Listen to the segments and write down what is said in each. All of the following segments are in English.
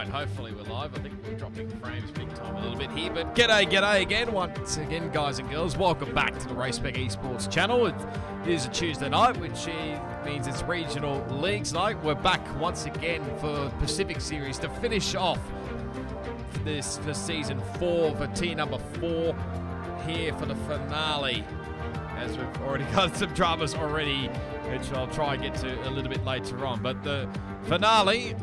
Right, hopefully we're live. I think we're dropping frames big time a little bit here, but g'day again, once again, guys and girls. Welcome back to the Race Spec Esports channel. It is a Tuesday night, which means it's regional leagues night. We're back once again for Pacific Series to finish off this for season 4, for tier number 4, here for the finale. As we've already got some dramas already, which I'll try and get to a little bit later on. But the finale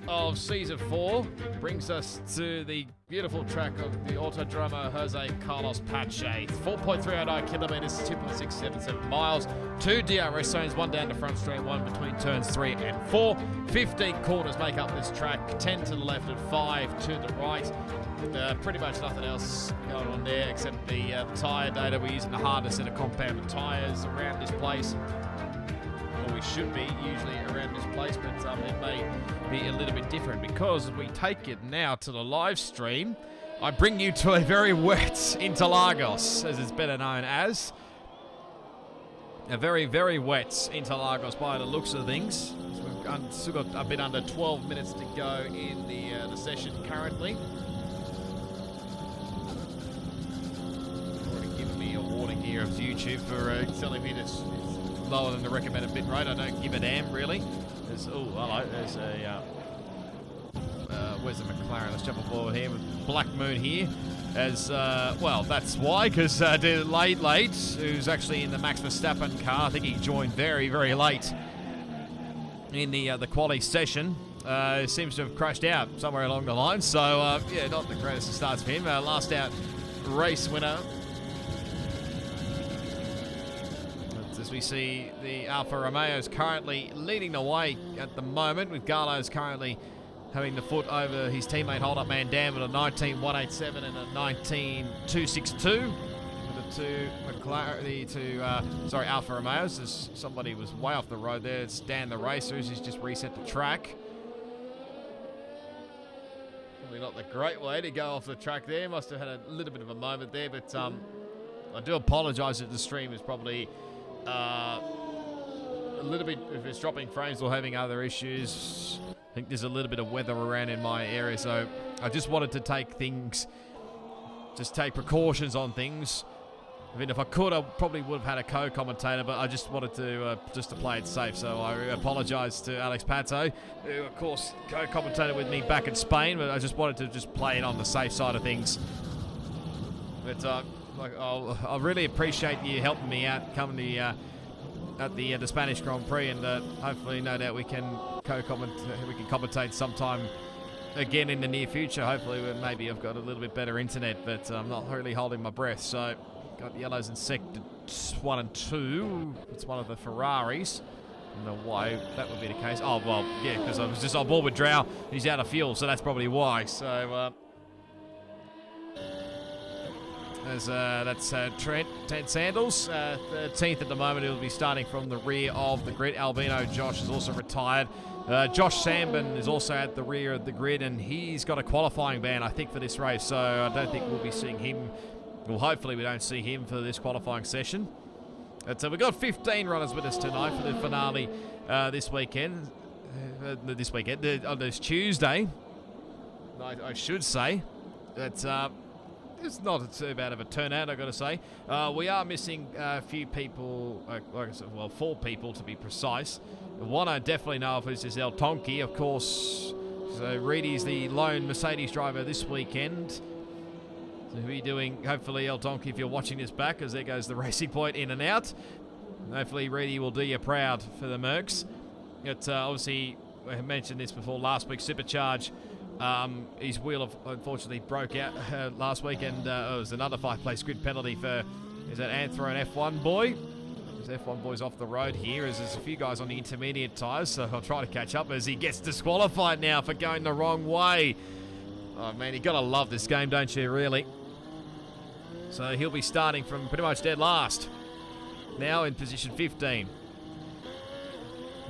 of season 4 brings us to the beautiful track of the Autodromo Jose Carlos Pache. 4.309 kilometers, 2.677 miles, 2 DRS zones, 1 down the front straight, 1 between turns 3 and 4. 15 corners make up this track, 10 to the left and 5 to the right. Pretty much nothing else going on there except the tyre data. We're using the hardest set of compounded tyres around this place. Or we should be usually around this place, but it may be a little bit different because as we take it now to the live stream, I bring you to a very wet Interlagos, as it's better known as. A very, very wet Interlagos by the looks of things. So we've still got a bit under 12 minutes to go in the session currently. Already given me a warning here of YouTube for telling me this lower than the recommended bit rate. I don't give a damn, really. There's, oh, hello. There's a, where's the McLaren? Let's jump aboard here with Black Moon here. As, well, that's why, because late, who's actually in the Max Verstappen car. I think he joined very, very late in the quali session. Seems to have crashed out somewhere along the line. So, yeah, not the greatest of starts for him. Last out race winner. As we see the Alfa Romeo's currently leading the way at the moment, with Garlo's currently having the foot over his teammate hold-up man Dan with a 19.187 and a 19.262. The two Alfa Romeos. As somebody was way off the road there. It's Dan the Racer, who's just reset the track. Probably not the great way to go off the track there. Must have had a little bit of a moment there, but I do apologise if the stream is probably a little bit, if it's dropping frames or having other issues. I think there's a little bit of weather around in my area, so I just wanted to take precautions on things. I mean, if I could, I probably would have had a co-commentator, but I just wanted to just to play it safe. So I apologise to Alex Pato, who of course co-commentated with me back in Spain, but I just wanted to just play it on the safe side of things. But I really appreciate you helping me out coming at the Spanish Grand Prix, and hopefully, no doubt, we can commentate sometime again in the near future. Hopefully, maybe I've got a little bit better internet, but I'm not really holding my breath. So, got the yellows in sector 1 and 2. It's one of the Ferraris. No way that would be the case. Oh well, yeah, because I was just on board with Drow. He's out of fuel, so that's probably why. So. That's Trent Sandals, 13th at the moment. He'll be starting from the rear of the grid. Albino Josh is also retired. Josh Sambin is also at the rear of the grid, and he's got a qualifying ban, I think, for this race. So I don't think we'll be seeing him. Well, hopefully we don't see him for this qualifying session. So we've got 15 runners with us tonight for the finale this weekend. On this Tuesday, I should say. That's it's not too bad of a turnout, I've got to say. We are missing a few people, like I said, well, 4 people to be precise. One I definitely know of is El Tonki, of course. So Reedy's the lone Mercedes driver this weekend. So he'll be doing, hopefully, El Tonki, if you're watching this back, as there goes the Racing Point in and out. Hopefully Reedy will do you proud for the Mercs. But obviously, I mentioned this before last week, Supercharge. His wheel unfortunately broke out last week, and it was another 5-place grid penalty for, is that Anthro and F1 boy? This F1 boy's off the road here, as there's a few guys on the intermediate tyres, so I'll try to catch up as he gets disqualified now for going the wrong way. Oh man, you gotta love this game, don't you, really? So he'll be starting from pretty much dead last. Now in position 15.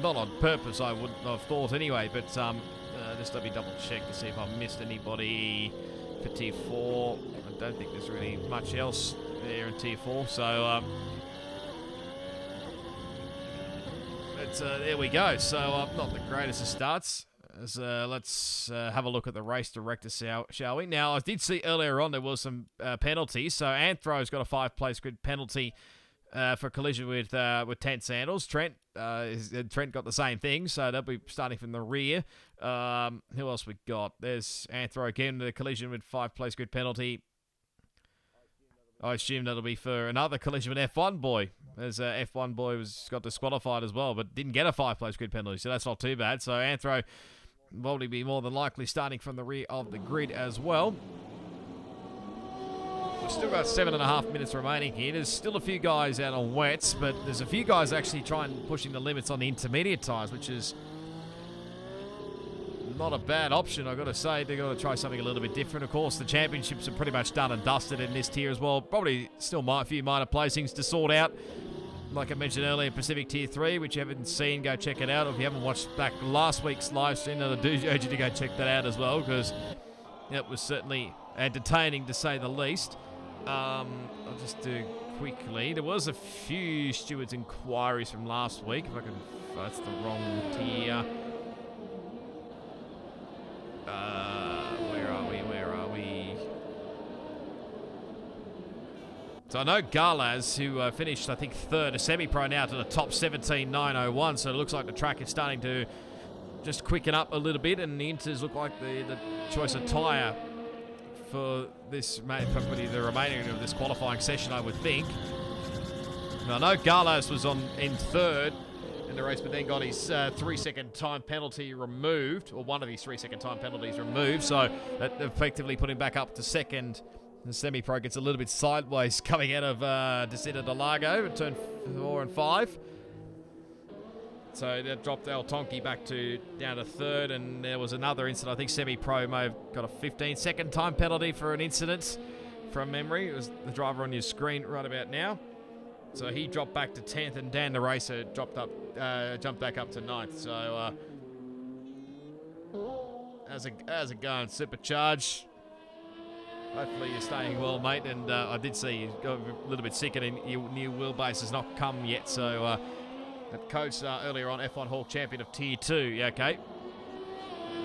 Not on purpose, I wouldn't have thought anyway, but just let me double check to see if I've missed anybody for tier 4. I don't think there's really much else there in tier 4, so there we go. So not the greatest of starts. Let's have a look at the race director, shall we? Now, I did see earlier on there was some penalties. So Anthro's got a 5-place grid penalty for collision with Tent Sandals. Trent got the same thing, so they'll be starting from the rear. Who else we got? There's Anthro again, the collision with 5-place grid penalty. I assume that'll be for another collision with F1 Boy, as F1 Boy got disqualified as well, but didn't get a 5-place grid penalty, so that's not too bad. So Anthro will probably be more than likely starting from the rear of the grid as well. We've still got 7.5 minutes remaining here. There's still a few guys out on wets, but there's a few guys actually pushing the limits on the intermediate tyres, which is not a bad option, I've got to say. They've got to try something a little bit different. Of course, the championships are pretty much done and dusted in this tier as well. Probably still a few minor placings to sort out. Like I mentioned earlier, Pacific Tier 3, which you haven't seen, go check it out. If you haven't watched back last week's live stream, I do urge you to go check that out as well, because it was certainly entertaining to say the least. I'll just do quickly. There was a few stewards' inquiries from last week. If I can, that's the wrong tier. Where are we? So I know Galaz, who finished, I think, third, a semi-pro now to the top 17.901. So it looks like the track is starting to just quicken up a little bit, and the Inters look like the choice of tyre for this, probably the remaining of this qualifying session, I would think. Now, I know Galaz was in third in the race, but then got his 3-second time penalty removed, or one of his 3-second time penalties removed, so that effectively put him back up to second. The semi-pro gets a little bit sideways coming out of Descida de Largo at turn 4 and 5. So that dropped El Tonki back down to third, and there was another incident. I think semi-pro may have got a 15-second time penalty for an incident from memory. It was the driver on your screen right about now. So he dropped back to 10th, and Dan the Racer jumped back up to 9th. So how's it going, Supercharge? Hopefully you're staying well, mate. And I did see you got a little bit sick, and your new wheelbase has not come yet. So that coach earlier on, F1 Hawk champion of Tier 2. Yeah, okay.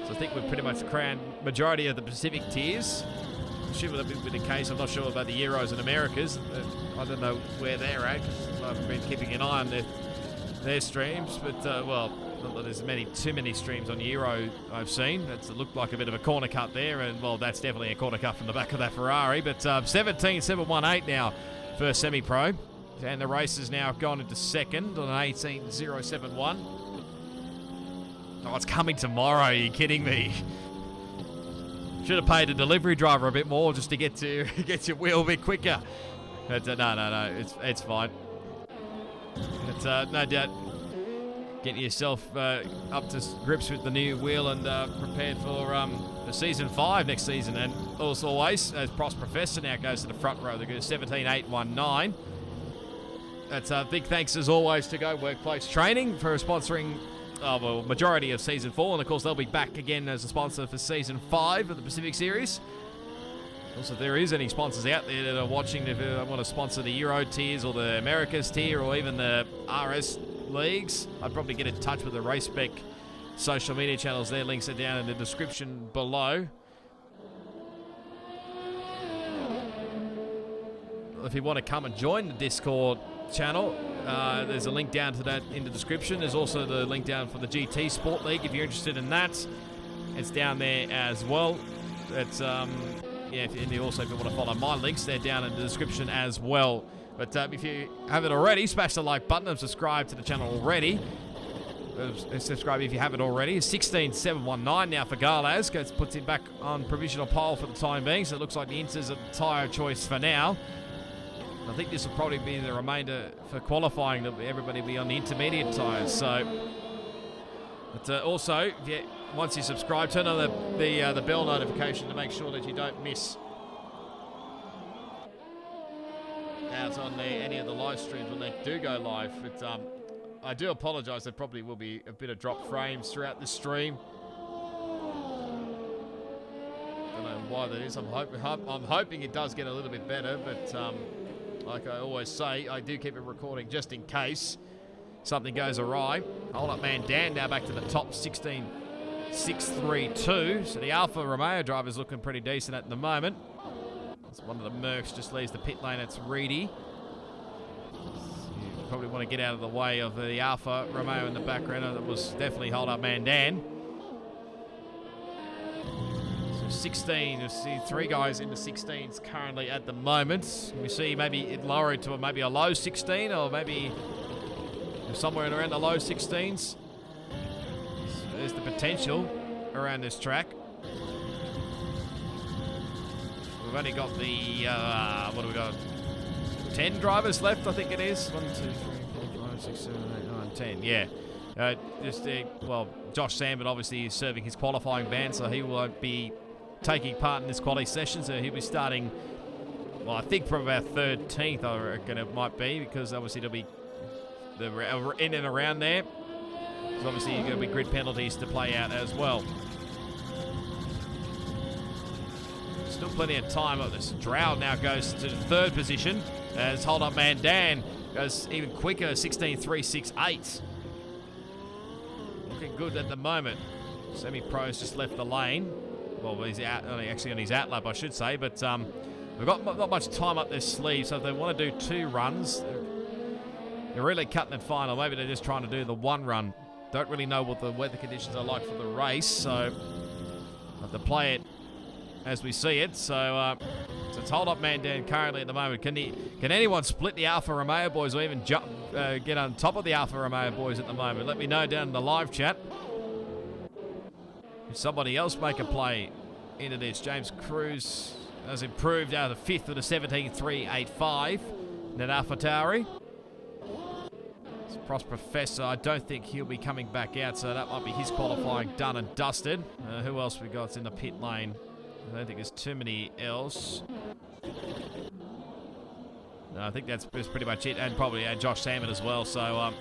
So I think we've pretty much crowned majority of the Pacific tiers. Should have been the case. I'm not sure about the Euros and Americas. I don't know where they're at, because I haven't been keeping an eye on their streams. But, well, not that there's too many streams on Euro I've seen. That's looked like a bit of a corner cut there, and, well, that's definitely a corner cut from the back of that Ferrari. But 17.718 now for semi-pro. And the race has now gone into second on an 18.071. Oh, it's coming tomorrow. Are you kidding me? Should have paid a delivery driver a bit more just to get your wheel a bit quicker. But no, it's fine. But no doubt, getting yourself up to grips with the new wheel and prepared for the season 5 next season. And also always, as Prost Professor now goes to the front row, they're going to 17.819. That's a big thanks as always to Go Workplace Training for sponsoring majority of Season 4, and of course they'll be back again as a sponsor for Season 5 of the Pacific Series. Also, if there is any sponsors out there that are watching, if they want to sponsor the Euro tiers or the Americas tier or even the RS leagues, I'd probably get in touch with the Race Spec social media channels. Their links are down in the description below. If you want to come and join the Discord channel, there's a link down to that in the description. There's also the link down for the GT Sport League if you're interested in that. It's down there as well. It's if you also want to follow my links, they're down in the description as well. But if you haven't already, smash the like button and subscribe to the channel already. Subscribe if you haven't already. 16.719 now for Galaz. Puts him back on provisional pole for the time being, so it looks like the Inters are the tyre choice for now. I think this will probably be the remainder for qualifying, that everybody will be on the intermediate tyres. So, but also, once you subscribe, turn on the bell notification to make sure that you don't miss out on any of the live streams when they do go live. But I do apologise. There probably will be a bit of drop frames throughout the stream. Don't know why that is. I'm hoping it does get a little bit better, but like I always say, I do keep it recording just in case something goes awry. Hold up, man. Dan now back to the top 16 6.32. So the Alfa Romeo driver's looking pretty decent at the moment. It's one of the Mercs just leaves the pit lane. It's Reedy. You probably want to get out of the way of the Alfa Romeo in the background. That was definitely hold up man Dan. So 16, you see 3 guys in the 16s currently at the moment. We see maybe it lower it to maybe a low 16 or maybe somewhere around the low 16s. So there's the potential around this track. We've only got the, what do we got? 10 drivers left, I think it is. 1, 2, 3, 4, 5, 6, 7, 8, 9, 10. Yeah. Well, Josh Sandberg obviously is serving his qualifying ban, so he won't be taking part in this quality session. So he'll be starting, well, I think from about 13th, I reckon it might be, because obviously it'll be in and around there. So obviously you're going to be grid penalties to play out as well. Still plenty of time on this. Drow now goes to the 3rd position as hold up man Dan goes even quicker, 16.368. Looking good at the moment. Semi-Pro's just left the lane. Well, he's out, actually on his out lap, I should say, but we've got not much time up their sleeve, so if they want to do 2 runs, they're really cutting it fine, or maybe they're just trying to do the 1 run. Don't really know what the weather conditions are like for the race, so have to play it as we see it. So it's hold up man Dan currently at the moment. Can anyone split the Alfa Romeo boys or even jump, get on top of the Alfa Romeo boys at the moment? Let me know down in the live chat. If somebody else make a play into this. James Cruz has improved out of the 5th with a 17.385. Net Alpha Tauri. Prost Professor, I don't think he'll be coming back out, so that might be his qualifying done and dusted. Who else we got in the pit lane? I don't think there's too many else. No, I think that's pretty much it, and probably Josh Salmon as well. So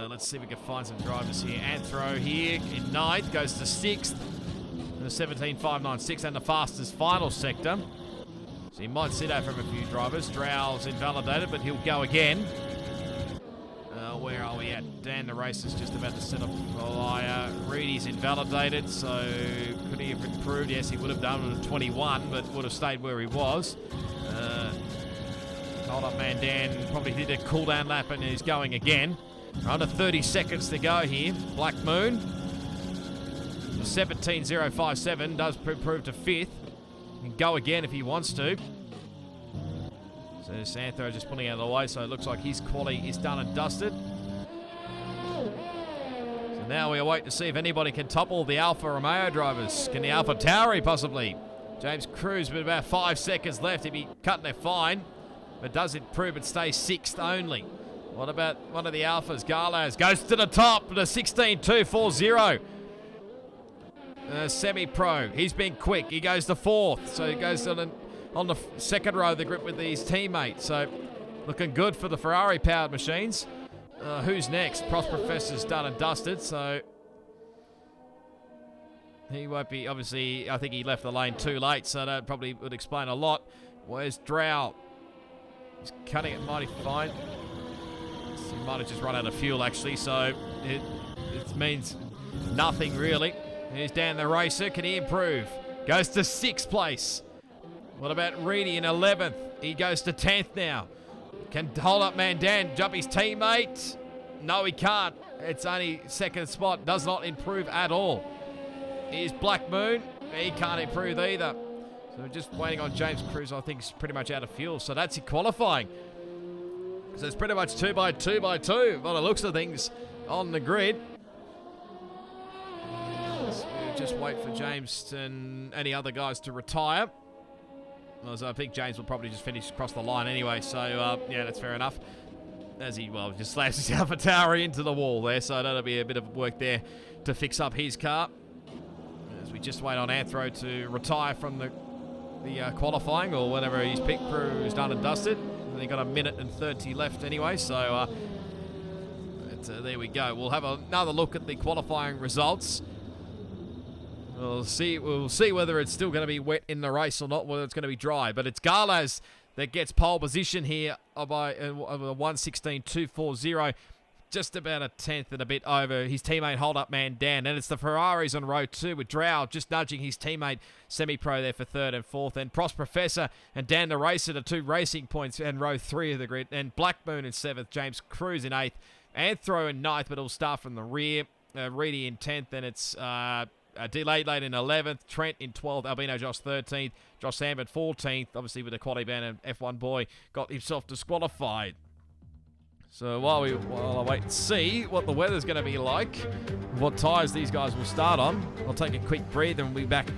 let's see if we can find some drivers here. Anthro here in 9th, goes to 6th. The 17.596 and the fastest final sector. So he might sit out from a few drivers. Drow's invalidated, but he'll go again. Where are we at? Dan, the race is just about to set up. Reedy's invalidated, so could he have improved? Yes, he would have done with a 21, but would have stayed where he was. Hold up man Dan probably did a cool down lap and he's going again. Under 30 seconds to go here. Black Moon. 17.057 does prove to 5th. He can go again if he wants to. So Santho just pulling out of the way, so it looks like his quality is done and dusted. So now we await to see if anybody can topple the Alfa Romeo drivers. Can the Alpha Tauri possibly? James Cruz with about 5 seconds left. He'd be cutting their fine, but does improve and stays 6th only. What about one of the Alphas? Garlaz goes to the top with a 16.240. Semi-Pro, he's been quick. He goes to 4th, so he goes on the 2nd row of the grip with his teammates. So looking good for the Ferrari-powered machines. Who's next? Prost Professor's done and dusted, so he won't be, obviously, I think he left the lane too late, so that probably would explain a lot. Where's Drow? He's cutting it mighty fine. He might have just run out of fuel, actually, so it means nothing, really. Here's Dan the Racer. Can he improve? Goes to 6th place. What about Reedy in 11th? He goes to 10th now. Can hold up man Dan jump his teammate? No, he can't. It's only 2nd spot. Does not improve at all. Here's Black Moon. He can't improve either. So we're just waiting on James Cruz. I think he's pretty much out of fuel. So that's your qualifying. So it's pretty much 2 by 2 by 2 by the looks of things on the grid. So we'll just wait for James and any other guys to retire. So I think James will probably just finish across the line anyway, so yeah, that's fair enough. As he, well, just slams his Alpha Tauri into the wall there, so that'll be a bit of work there to fix up his car. As we just wait on Anthro to retire from the qualifying, or whenever his pit crew is done and dusted. And they've got 1 minute and 30 left anyway, so there we go. We'll have another look at the qualifying results. We'll see whether it's still going to be wet in the race or not, whether it's going to be dry. But it's Garlaz that gets pole position here by 1:16.240. just about a tenth and a bit over his teammate hold-up man Dan. And it's the Ferraris on row 2 with Drow just nudging his teammate Semi-Pro there for 3rd and 4th. And Prost Professor and Dan the Racer the 2 racing points in row 3 of the grid. And Black Moon in 7th, James Cruz in 8th, Anthro in 9th, but it'll start from the rear. Reedy in 10th, and it's Delayed Late in 11th, Trent in 12th, Albino Josh 13th, Josh Sandberg 14th. Obviously with the quality ban, and F1 boy got himself disqualified. So while I wait and see what the weather's going to be like, what tyres these guys will start on, I'll take a quick breather and we'll be back.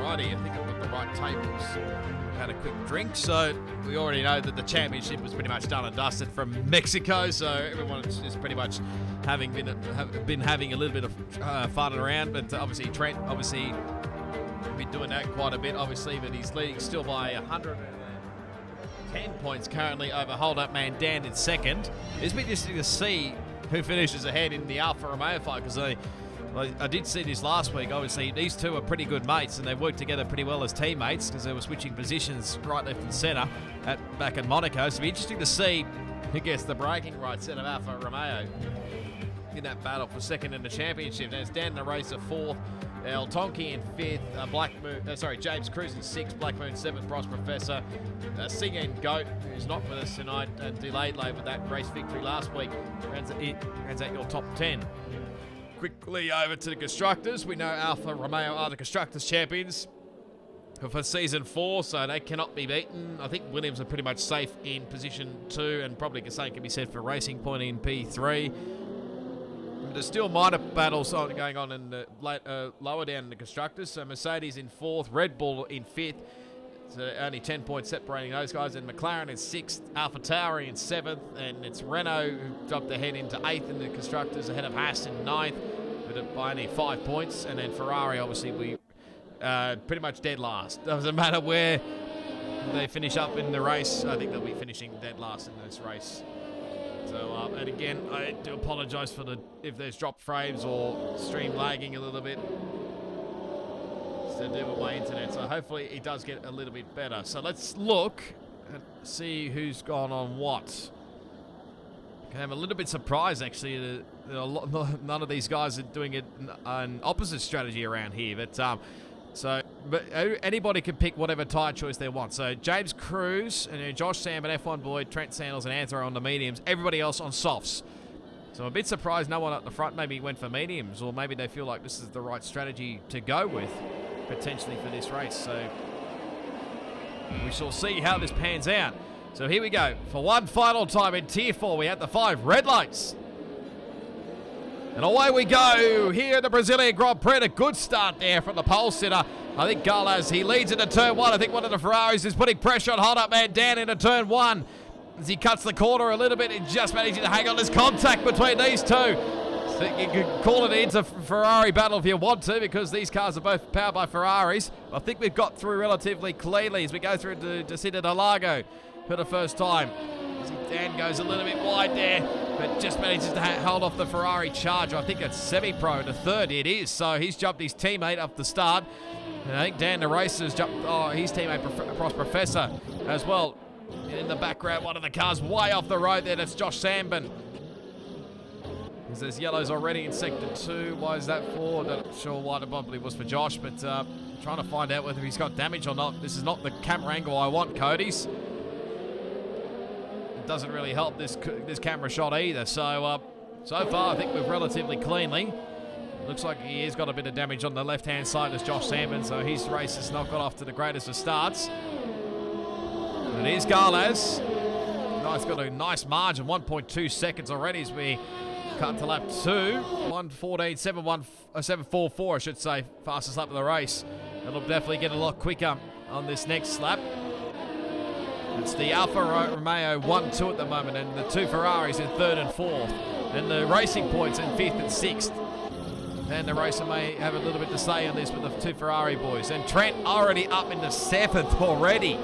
I think I've got the right tables. Had a quick drink, so we already know that the championship was pretty much done and dusted from Mexico. So everyone is pretty much been having a little bit of fun around. But obviously Trent, been doing that quite a bit. Obviously, but he's leading still by 110 points currently over hold-up man Dan in second. It's been interesting to see who finishes ahead in the Alfa Romeo fight, because I did see this last week. Obviously, these two are pretty good mates, and they've worked together pretty well as teammates because they were switching positions right, left, and centre back in Monaco. So it'll be interesting to see who gets the braking rights out of Alfa Romeo in that battle for second in the championship. Now it's Dan the Racer 4th, El Tonki in 5th, James Cruz in 6th, Black Moon 7th, Prost Professor, Sing and Goat, who's not with us tonight, and Delayed Late with that race victory last week, rounds out your top 10. Quickly over to the constructors. We know Alfa Romeo are the constructors champions for season 4, so they cannot be beaten. I think Williams are pretty much safe in position 2, and probably the same can be said for Racing Point in P3. There's still minor battles going on in the lower down in the constructors. So Mercedes in 4th, Red Bull in 5th. So only 10 points separating those guys. And McLaren in 6th, Alpha Tauri in 7th, and it's Renault who dropped ahead into 8th in the constructors, ahead of Haas in 9th, but by only 5 points. And then Ferrari, obviously, we pretty much dead last. Doesn't matter where they finish up in the race. I think they'll be finishing dead last in this race. So, and again, I do apologise for if there's dropped frames or stream lagging a little bit. It's to do with my internet, so hopefully it does get a little bit better. So let's look and see who's gone on what. I'm a little bit surprised, actually, that none of these guys are doing an opposite strategy around here. But anybody can pick whatever tyre choice they want. So James Cruz and Josh Sam and F1 Boyd, Trent Sandals and Anthro on the mediums. Everybody else on softs. So I'm a bit surprised no one at the front maybe went for mediums, or maybe they feel like this is the right strategy to go with potentially for this race. So we shall see how this pans out. So here we go. For one final time in Tier 4, we have the 5 red lights. And away we go here at the Brazilian Grand Prix. A good start there from the pole sitter. I think Galaz, he leads into turn 1. I think one of the Ferraris is putting pressure on hold-up man Dan into turn 1. As he cuts the corner a little bit, he just managing to hang on. There's contact between these two. So you can call it into Ferrari battle if you want to, because these cars are both powered by Ferraris. I think we've got through relatively cleanly as we go through to Descida del Lago for the first time. Dan goes a little bit wide there, but just manages to hold off the Ferrari Charger. I think it's Semi-Pro to third. It is. So he's jumped his teammate up the start. And I think Dan the Racer's jumped his teammate Prost Professor as well. And in the background, one of the cars way off the road there. That's Josh Sambin. There's yellows already in Sector 2. Why is that for? Not sure why. It probably was for Josh, but trying to find out whether he's got damage or not. This is not the camera angle I want, Cody's. It doesn't really help this camera shot either. So far, I think we're relatively cleanly. Looks like he has got a bit of damage on the left-hand side as Josh Sambin, so his race has not got off to the greatest of starts. And it is Garlas. He's got a nice margin, 1.2 seconds already as we cut to lap 2. 1:14.744, I should say, fastest lap of the race. It'll definitely get a lot quicker on this next lap. It's the Alfa Romeo 1-2 at the moment, and the 2 Ferraris in 3rd and 4th. And the Racing Points in 5th and 6th. And the racer may have a little bit to say on this with the 2 Ferrari boys. And Trent already up into 7th already.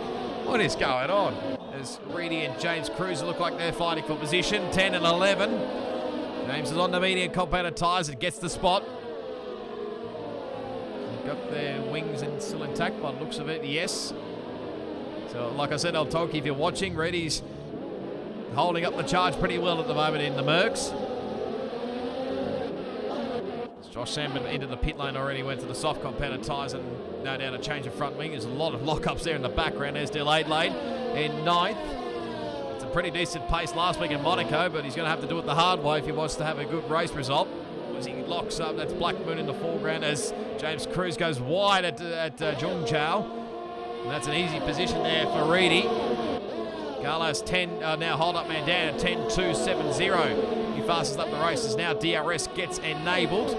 What is going on? As Reedy and James Cruz look like they're fighting for position, 10 and 11. James is on the medium compounded tyres and gets the spot. They've got their wings still intact by the looks of it, yes. So, like I said, I'll talk if you're watching. Reedy's holding up the charge pretty well at the moment in the Mercs. Josh Sambin into the pit lane already, went to the soft compounded tyres and no doubt a change of front wing. There's a lot of lockups there in the background. There's Delayed Lane in 9th. It's a pretty decent pace last week in Monaco, but he's going to have to do it the hard way if he wants to have a good race result. As he locks up, that's Black Moon in the foreground as James Cruz goes wide at Zhongzhou. And that's an easy position there for Reedy. Carlos 10, now hold up man down at 10.270. He fastest up the race as now DRS gets enabled.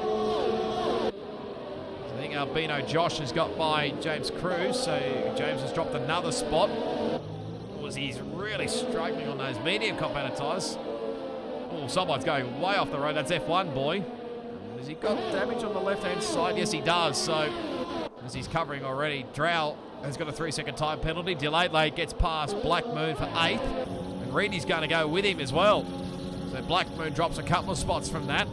I think Albino Josh has got by James Cruz, so James has dropped another spot. He's really struggling on those medium compounded tyres. Oh, someone's going way off the road. That's F1 boy. Has he got damage on the left-hand side? Yes, he does. So, as he's covering already, Drow has got a 3-second time penalty. Delayed Lane gets past Black Moon for 8th. And Reedy's going to go with him as well. So Black Moon drops a couple of spots from that.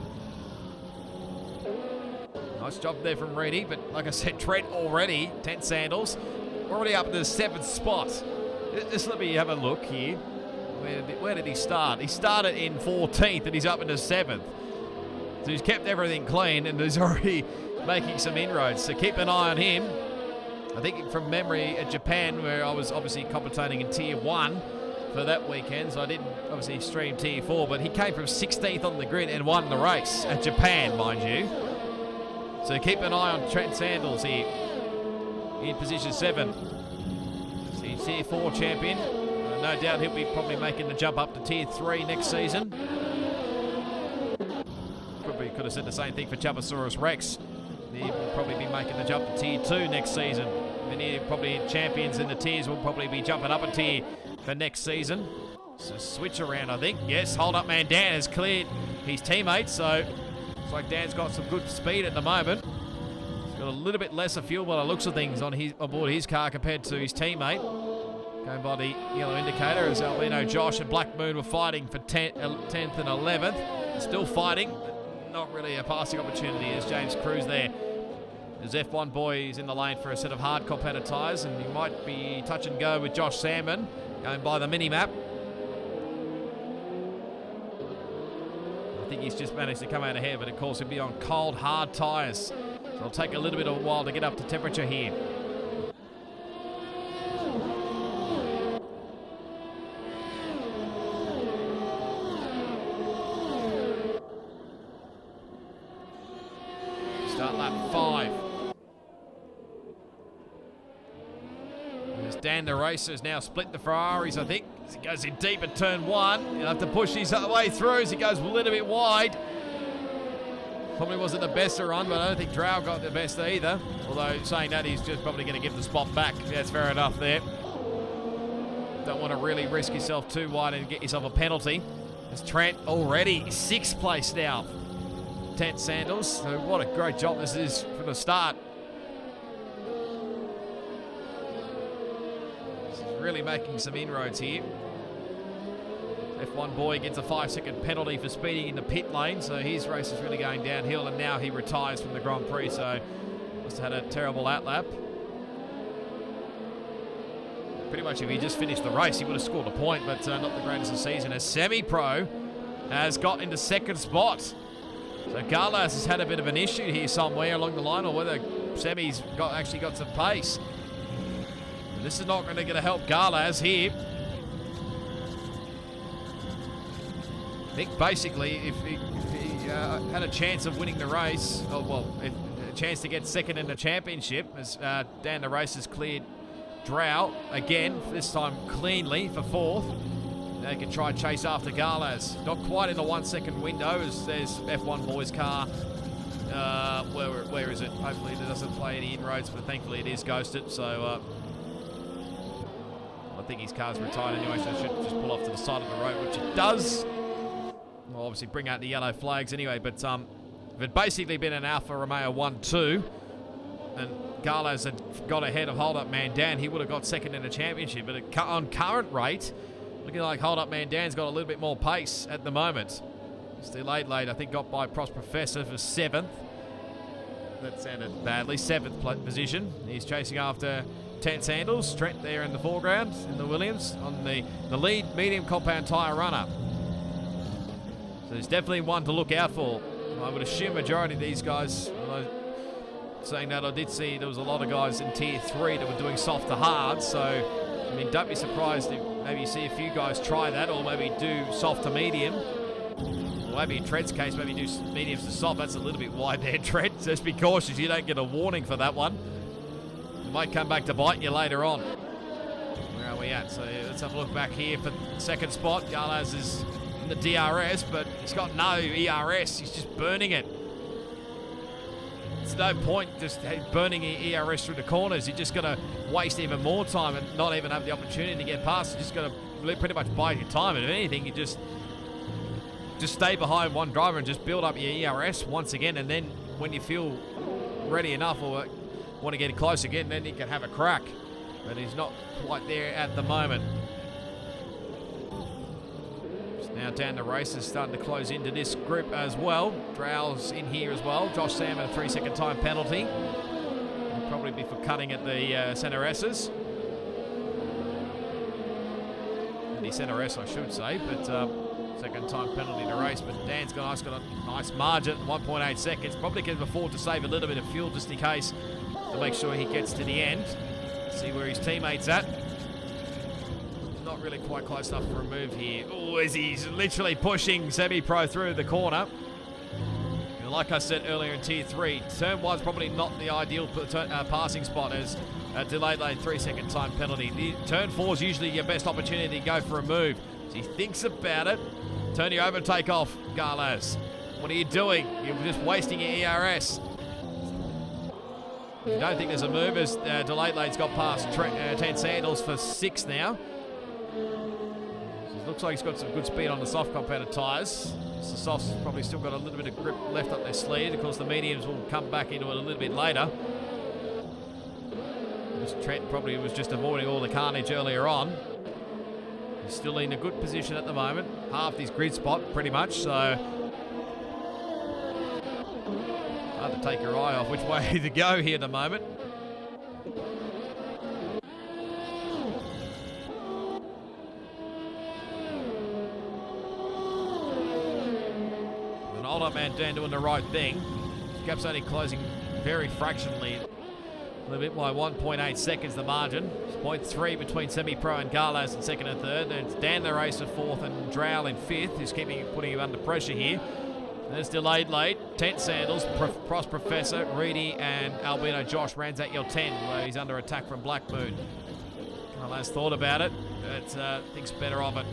Nice job there from Reedy. But like I said, Trent already, 10 sandals, already up to the 7th spot. Just let me have a look here. Where did he start? He started in 14th and he's up into 7th. So he's kept everything clean and he's already making some inroads. So keep an eye on him. I think from memory at Japan, where I was obviously commentating in Tier 1 for that weekend, so I didn't obviously stream Tier 4, but he came from 16th on the grid and won the race at Japan, mind you. So keep an eye on Trent Sandals here in position 7. He's Tier 4 champion. No doubt he'll be probably making the jump up to Tier 3 next season. Probably could have said the same thing for Chaposaurus Rex. He'll probably be making the jump to Tier 2 next season. Many probably champions in the tiers will probably be jumping up a tier for next season. So switch around, I think. Yes, hold up man Dan has cleared his teammates, so looks like Dan's got some good speed at the moment. He's got a little bit lesser fuel by the looks of things on aboard his car compared to his teammate. Going by the yellow indicator as Albino Josh and Black Moon were fighting for 10th and 11th. Still fighting, but not really a passing opportunity as James Cruz there. As F1 boy is in the lane for a set of hard compounded tyres, and he might be touch and go with Josh Salmon going by the mini-map. I think he's just managed to come out ahead, but of course he'll be on cold, hard tyres. So it'll take a little bit of a while to get up to temperature here. Start lap 5. As Dan the racer has now split the Ferraris, I think. As he goes in deep at turn 1. He'll have to push his way through as he goes a little bit wide. Probably wasn't the best to run, but I don't think Drow got the best either. Although saying that, he's just probably going to give the spot back. That's fair enough there. Don't want to really risk yourself too wide and get yourself a penalty. As Trent already 6th place now. 10 sandals. So what a great job this is from the start. This is really making some inroads here. F1 boy gets a 5-second penalty for speeding in the pit lane, so his race is really going downhill, and now he retires from the Grand Prix, so must have had a terrible outlap. pretty much if he just finished the race, he would have scored a point, but not the greatest of the season, as Semi-Pro has got into second spot. So Garlas has had a bit of an issue here somewhere along the line, or whether Semi's actually got some pace. But this is not going to help Garlas here. I think basically if he had a chance of winning the race, a chance to get second in the championship, as Dan the Race has cleared Drow again, this time cleanly for fourth. They can try and chase after Garlas. Not quite in the 1 second window, as there's F1 Boys car. Where is it? Hopefully it doesn't play any inroads, but thankfully it is ghosted. So I think his car's retired anyway, so it should just pull off to the side of the road, which it does. Well, obviously bring out the yellow flags anyway, but if it basically been an Alfa Romeo 1-2, and Garlas had got ahead of Hold Up Man Dan, he would have got second in the championship. But on current rate, looking like Hold Up Man Dan's got a little bit more pace at the moment. Still late, I think got by Pros Professor for 7th. That sounded badly. 7th position. He's chasing after 10 Sandals. Trent there in the foreground in the Williams on the lead medium compound tyre runner. So there's definitely one to look out for. I would assume majority of these guys, saying that I did see there was a lot of guys in Tier 3 that were doing soft to hard. So, I mean, don't be surprised if maybe you see a few guys try that, or maybe do soft to medium. Or maybe in Trent's case, maybe do mediums to soft. That's a little bit wide there, Trent. Just be cautious you don't get a warning for that one. It might come back to bite you later on. Where are we at? So let's have a look back here for second spot. Garlas is in the DRS, but he's got no ERS. He's just burning it. It's no point just burning your ERS through the corners. You're just going to waste even more time and not even have the opportunity to get past. You're just going to pretty much buy your time. And if anything, you just stay behind one driver and just build up your ERS once again. And then when you feel ready enough or want to get close again, then you can have a crack. But he's not quite there at the moment. Now Dan the Race is starting to close into this group as well. Drow's in here as well. Josh Salmon, a 3 second time penalty. Will probably be for cutting at the centre S's. The centre S, I should say, but second time penalty to race. But Dan's got a nice margin, 1.8 seconds. Probably can afford to save a little bit of fuel just in case, to make sure he gets to the end. See where his teammate's at. Not really quite close enough for a move here. Oh, as he's literally pushing Semi-Pro through the corner. And like I said earlier in Tier 3, turn 1's probably not the ideal passing spot, as a delayed lane 3 second time penalty. Turn 4's usually your best opportunity to go for a move. So he thinks about it. Turn you over, take off, Garlas. What are you doing? You're just wasting your ERS. If you don't think there's a move, as delayed lane's got past 10 Sandals for 6 now. Looks like he's got some good speed on the soft compounded tyres. The softs probably still got a little bit of grip left up their sleeve. Of course, the mediums will come back into it a little bit later. Trent probably was just avoiding all the carnage earlier on. He's still in a good position at the moment. Half his grid spot, pretty much, so hard to take your eye off which way to go here at the moment. Hold Up Man Dan doing the right thing. Gap's only closing very fractionally. A little bit by 1.8 seconds the margin. It's 0.3 between Semi-Pro and Garlas in second and third. Then it's Dan the Race in fourth and Drow in fifth, who's putting him under pressure here. There's delayed late. 10 Sandals, Pros Professor, Reedy and Albino Josh runs at your 10, where he's under attack from Black Moon. Garlas thought about it, but thinks better of it.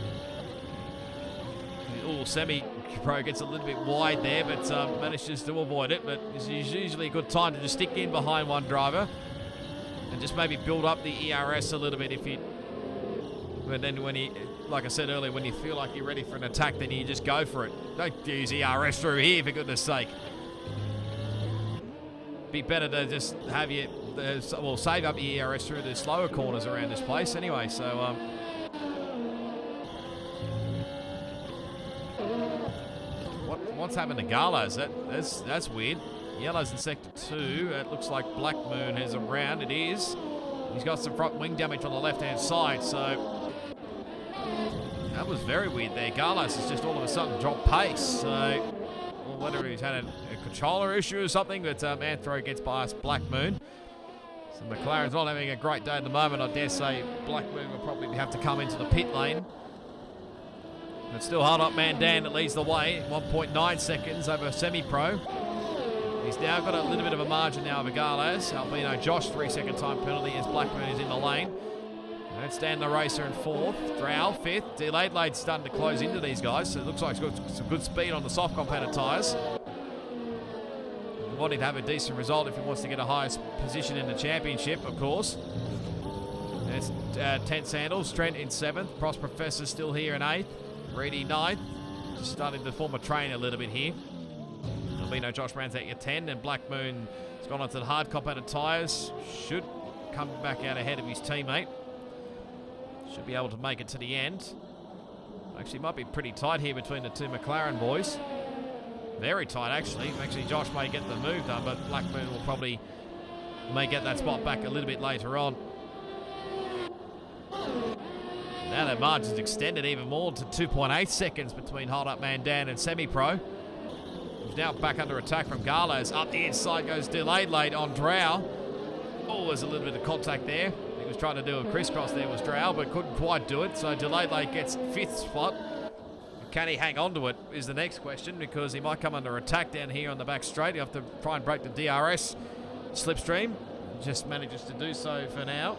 Semi-Pro gets a little bit wide there, but manages to avoid it. But it's usually a good time to just stick in behind one driver and just maybe build up the ERS a little bit. But then when like I said earlier, when you feel like you're ready for an attack, then you just go for it. Don't use ERS through here, for goodness sake. Be better to just have save up your ERS through the slower corners around this place anyway. So what's happened to Garlas? That's weird. Yellow's in sector 2. It looks like Black Moon is around. It is. He's got some front wing damage on the left-hand side, so that was very weird there. Garlas has just all of a sudden dropped pace, so well, whether he's had a controller issue or something, but Anthro gets past Black Moon. So McLaren's not having a great day at the moment. I dare say Black Moon will probably have to come into the pit lane. But still Hold Up Mandan that leads the way, 1.9 seconds over Semi-Pro. He's now got a little bit of a margin now over Garlas. Albino Josh, 3-second time penalty as Black Moon is in the lane. That's Dan the Racer in 4th. Drow 5th. Delayed Lade's starting to close into these guys, so it looks like he's got some good speed on the soft compounded tyres. Wanting to have a decent result if he wants to get a highest position in the championship, of course. There's Tent Sandals, Trent in 7th. Prost Professor still here in 8th. Reedy 9th. Just starting to form a train a little bit here. Albino Josh Brand's at your 10, and Black Moon has gone onto the hard compounded tyres. Should come back out ahead of his teammate. Should be able to make it to the end. Actually, might be pretty tight here between the two McLaren boys. Very tight, actually. Actually, Josh may get the move done, but Black Moon will probably may get that spot back a little bit later on. Now that margin's extended even more to 2.8 seconds between Hold Up Mandan and Semi-Pro. He's now back under attack from Garlas. Up the inside goes Delayed Late on Drow. Oh, there's a little bit of contact there. He was trying to do a crisscross there was Drow, but couldn't quite do it. So Delayed Late gets 5th spot. Can he hang on to it is the next question, because he might come under attack down here on the back straight. You have to try and break the DRS slipstream. Just manages to do so for now.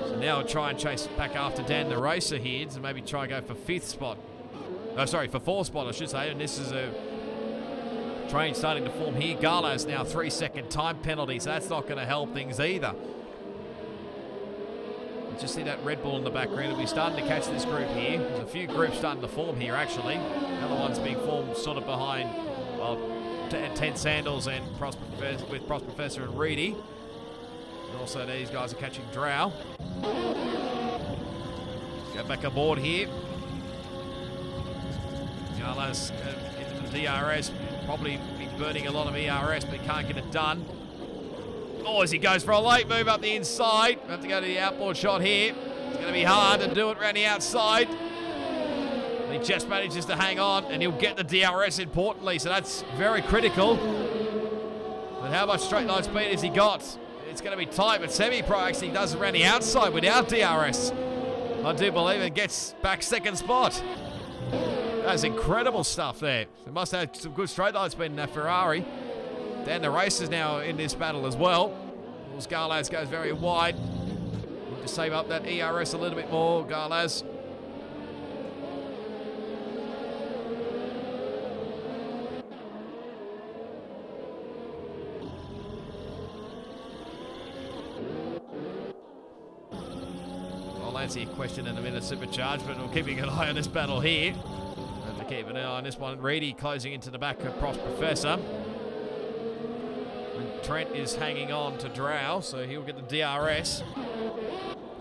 So now we'll try and chase back after Dan the Racer here to maybe try and go for 5th spot. Oh, sorry, for 4th spot, I should say. And this is a train starting to form here. Garlas now 3-second time penalty, so that's not going to help things either. You just see that Red Bull in the background. We'll be starting to catch this group here. There's a few groups starting to form here, actually. The other one's being formed sort of behind Tent Sandals and with Prost Professor and Reedy. And also these guys are catching Drow. Go back aboard here. Garlas into the DRS. Probably be burning a lot of ERS, but can't get it done. Oh, as he goes for a late move up the inside. Have to go to the outboard shot here. It's going to be hard to do it around the outside. He just manages to hang on, and he'll get the DRS importantly, so that's very critical. But how much straight line speed has he got? It's going to be tight, but Semi-Pro actually does it around the outside without DRS. I do believe it gets back 2nd spot. That's incredible stuff there. They must have some good straight line speed in that Ferrari. Dan the Racer's now in this battle as well. Garlas goes very wide. Need to save up that ERS a little bit more, Garlas. I'll answer your question in a minute, Supercharge, but we're keeping an eye on this battle here. Keep an eye on this one. Reedy closing into the back of Prost Professor. And Trent is hanging on to Drow, so he'll get the DRS.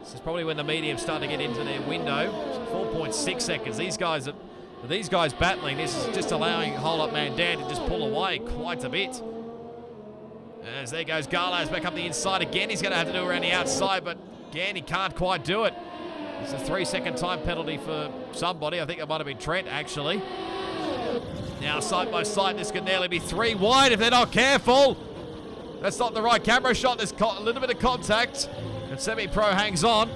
This is probably when the mediums start to get into their window. So 4.6 seconds. These guys battling. This is just allowing Hold Up Mandan to just pull away quite a bit. As there goes Garlas back up the inside again. He's going to have to do it around the outside, but again, he can't quite do it. It's a 3-second time penalty for somebody. I think it might have been Trent, actually. Now, side by side, this could nearly be 3 wide if they're not careful. That's not the right camera shot. There's a little bit of contact. And Semi-Pro hangs on.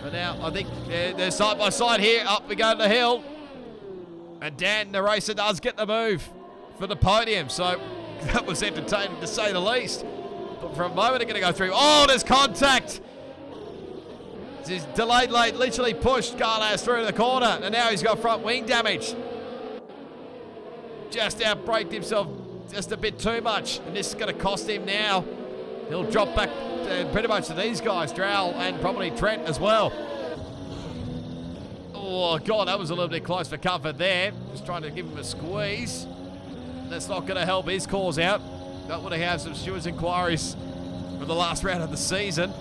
But now, I think they're side by side here. Up we go to the hill. And Dan, the Racer, does get the move for the podium. So, that was entertaining, to say the least. But for a moment, they're going to go through. Oh, there's contact. He's Delayed Late, literally pushed Garlas through the corner, and now he's got front wing damage. Just outbraked himself just a bit too much, and this is going to cost him now. He'll drop back pretty much to these guys, Drow and probably Trent as well. Oh, God, that was a little bit close for comfort there. Just trying to give him a squeeze. That's not going to help his cause out. Don't want to have some stewards' inquiries for the last round of the season.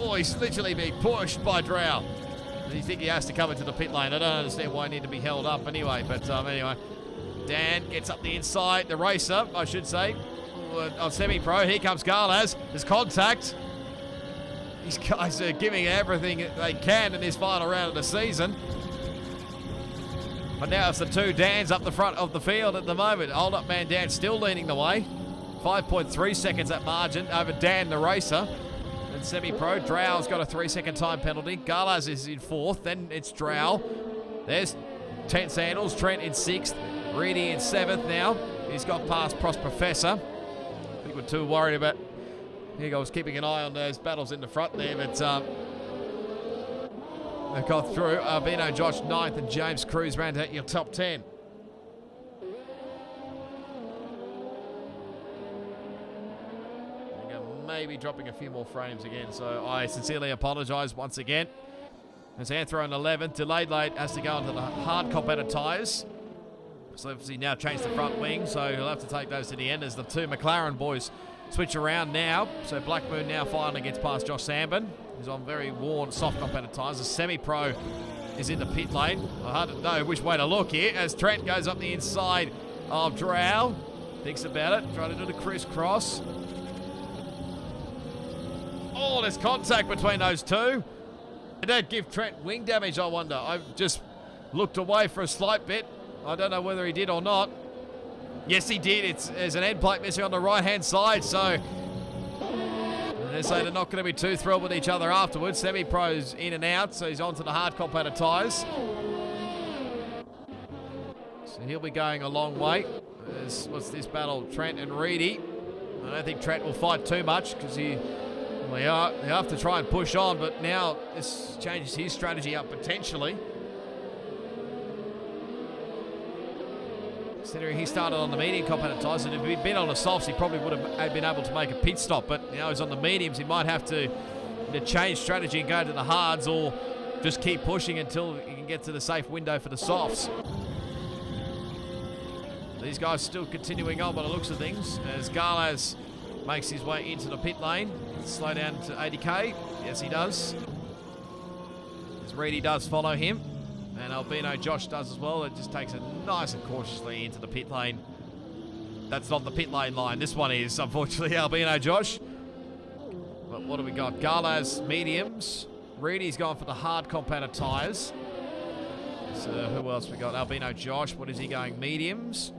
Oh, he's literally being pushed by Drow. You think he has to come into the pit lane. I don't understand why he need to be held up anyway. But anyway, Dan gets up the inside. The racer, I should say, on semi-pro. Here comes Garlaz. There's contact. These guys are giving everything they can in this final round of the season. But now it's the two Dans up the front of the field at the moment. Hold up man Dan still leading the way. 5.3 seconds at margin over Dan the racer. And semi-pro, Drow's got a 3-second time penalty. Garlaz is in 4th, then it's Drow. There's Tent Sandals, Trent in 6th. Reedy in 7th now. He's got past Prost Professor. I think we're too worried about... Here goes, keeping an eye on those battles in the front there, but they've got through. Albino Josh 9th and James Cruz round out your top 10. Maybe dropping a few more frames again, so I sincerely apologise once again. There's Anthro in 11th. Delayed late has to go onto the hard competitor tyres. So obviously now changed the front wing, so he'll have to take those to the end as the two McLaren boys switch around now. So Black Moon now finally gets past Josh Sambin, who's on very worn soft competitor tyres. The semi-pro is in the pit lane. Hard to know which way to look here as Trent goes up the inside of Drow. Thinks about it, trying to do the crisscross. Oh, there's contact between those two. Did that give Trent wing damage, I wonder? I just looked away for a slight bit. I don't know whether he did or not. Yes, he did. There's an end plate missing on the right-hand side, so they say they're not going to be too thrilled with each other afterwards. Semi-pro's in and out, so he's on to the hard competitor tyres. So he'll be going a long way. What's this battle? Trent and Reedy. I don't think Trent will fight too much because they have to try and push on, but now this changes his strategy up potentially. Considering he started on the medium competitor tyres, and if he'd been on the softs, he probably would have been able to make a pit stop. But now he's on the mediums, he might have to change strategy and go to the hards, or just keep pushing until he can get to the safe window for the softs. These guys still continuing on by the looks of things, as Garlaz makes his way into the pit lane. Slow down to 80k. Yes, he does. As Reedy does follow him. And Albino Josh does as well. It just takes it nice and cautiously into the pit lane. That's not the pit lane line. This one is, unfortunately, Albino Josh. But what do we got? Garlaz mediums. Reedy's going for the hard competitor tyres. So who else we got? Albino Josh. What is he going? Mediums.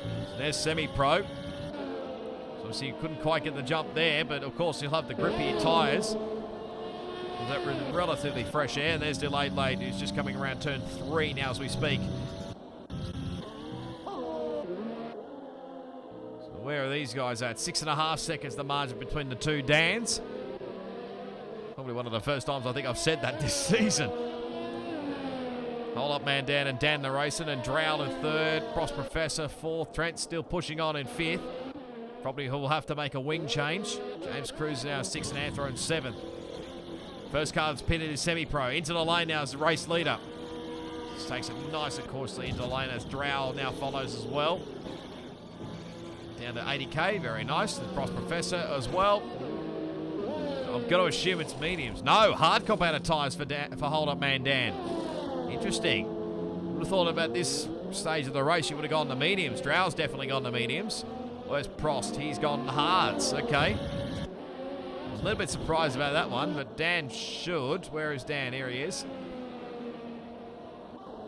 So there's semi-pro. So obviously you couldn't quite get the jump there, but of course he'll have the grippier tyres. That relatively fresh air, and there's Delayed Late, who's just coming around turn 3 now as we speak. So where are these guys at? 6.5 seconds the margin between the two Dans. Probably one of the first times I think I've said that this season. Hold up man Dan and Dan the racing, and Drowl in 3rd, Prost Professor 4th, Trent still pushing on in 5th. Probably will have to make a wing change. James Cruz now 6th and Anthro in 7th. First car that's pitted is semi-pro. Into the lane now as the race leader. Just takes it nice and cautiously into the lane as Drow now follows as well. Down to 80k, very nice. The Prost Professor as well. I've got to assume it's mediums. No, hard competitor tyres for Hold Up Man Dan. Interesting. Would have thought about this stage of the race, you would have gone the mediums. Drow's definitely gone the mediums. Where's Prost? He's gone the hards. Okay. A little bit surprised about that one, but Dan should. Where is Dan? Here he is.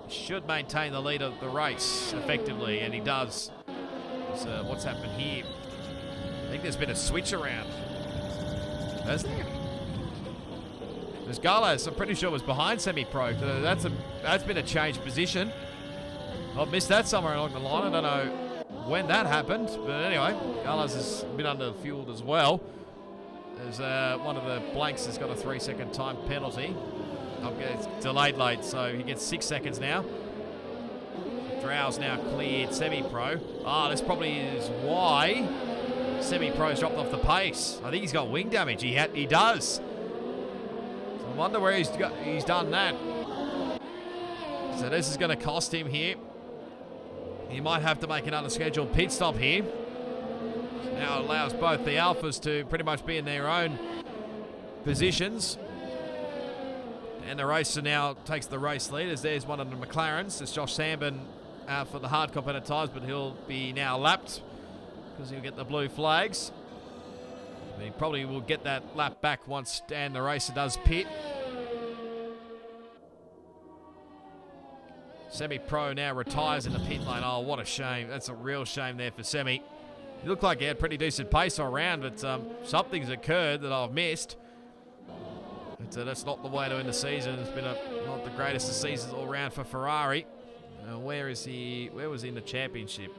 Should maintain the lead of the race effectively, and he does. So what's happened here? I think there's been a switch around. Hasn't there? There's Garlaz, I'm pretty sure was behind semi-pro. That's been a changed position. I've missed that somewhere along the line. I don't know when that happened, but anyway, Garlaz has been under fueled as well. There's one of the blanks has got a 3-second time penalty. It's delayed late, so he gets 6 seconds now. Drow's now cleared semi-pro. This probably is why semi-pro's dropped off the pace. I think he's got wing damage. He does. So I wonder where he's done that. So this is going to cost him here. He might have to make another scheduled pit stop here. Now it allows both the Alphas to pretty much be in their own positions. And the racer now takes the race lead as there's one of the McLarens. It's Josh Sambin out for the hard competitive tyres, but he'll be now lapped because he'll get the blue flags. And he probably will get that lap back once Dan the racer does pit. Semi-Pro now retires in the pit lane. Oh, what a shame. That's a real shame there for Semi. He looked like he had pretty decent pace all around, but something's occurred that I've missed. But that's not the way to end the season. It's been not the greatest of seasons all round for Ferrari. Where is he? Where was he in the championship?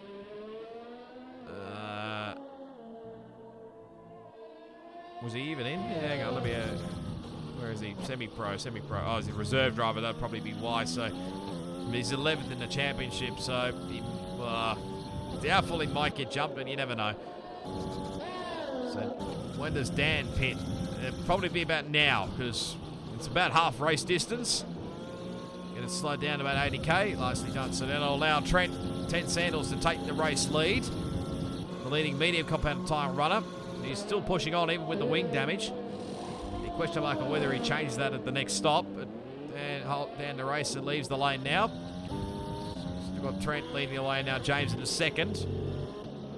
Was he even in? Yeah, hang on, let me... where is he? Semi-Pro. Oh, he's a reserve driver. That'd probably be why. So he's 11th in the championship. So doubtful he might get jumped, but you never know. So when does Dan pit? It'll probably be about now because it's about half race distance. Going to slow down to about 80k. Nicely done. So that'll allow Trent Sandals to take the race lead. The leading medium compound time runner. He's still pushing on even with the wing damage. The question mark on whether he changes that at the next stop. But Dan the racer leaves the lane now. Still got Trent leading the lane now. James in the second.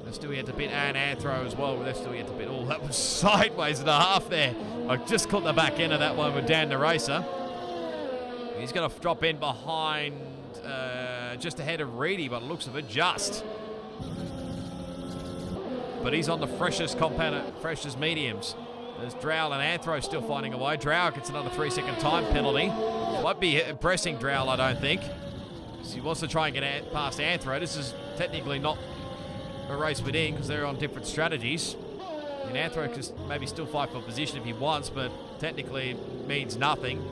They're still yet to pit, and Anthro as well. They're still yet to pit. Oh, that was sideways and a half there. I just caught the back end of that one with Dan the racer. He's going to drop in behind, just ahead of Reedy, but it looks of it just. But he's on the freshest compound, freshest mediums. There's Drowell and Anthro still finding a way. Drowell gets another 3-second time penalty. Won't be pressing Drowell, I don't think. So he wants to try and get past Anthro. This is technically not a race within because they're on different strategies. And Anthro can maybe still fight for position if he wants, but technically it means nothing.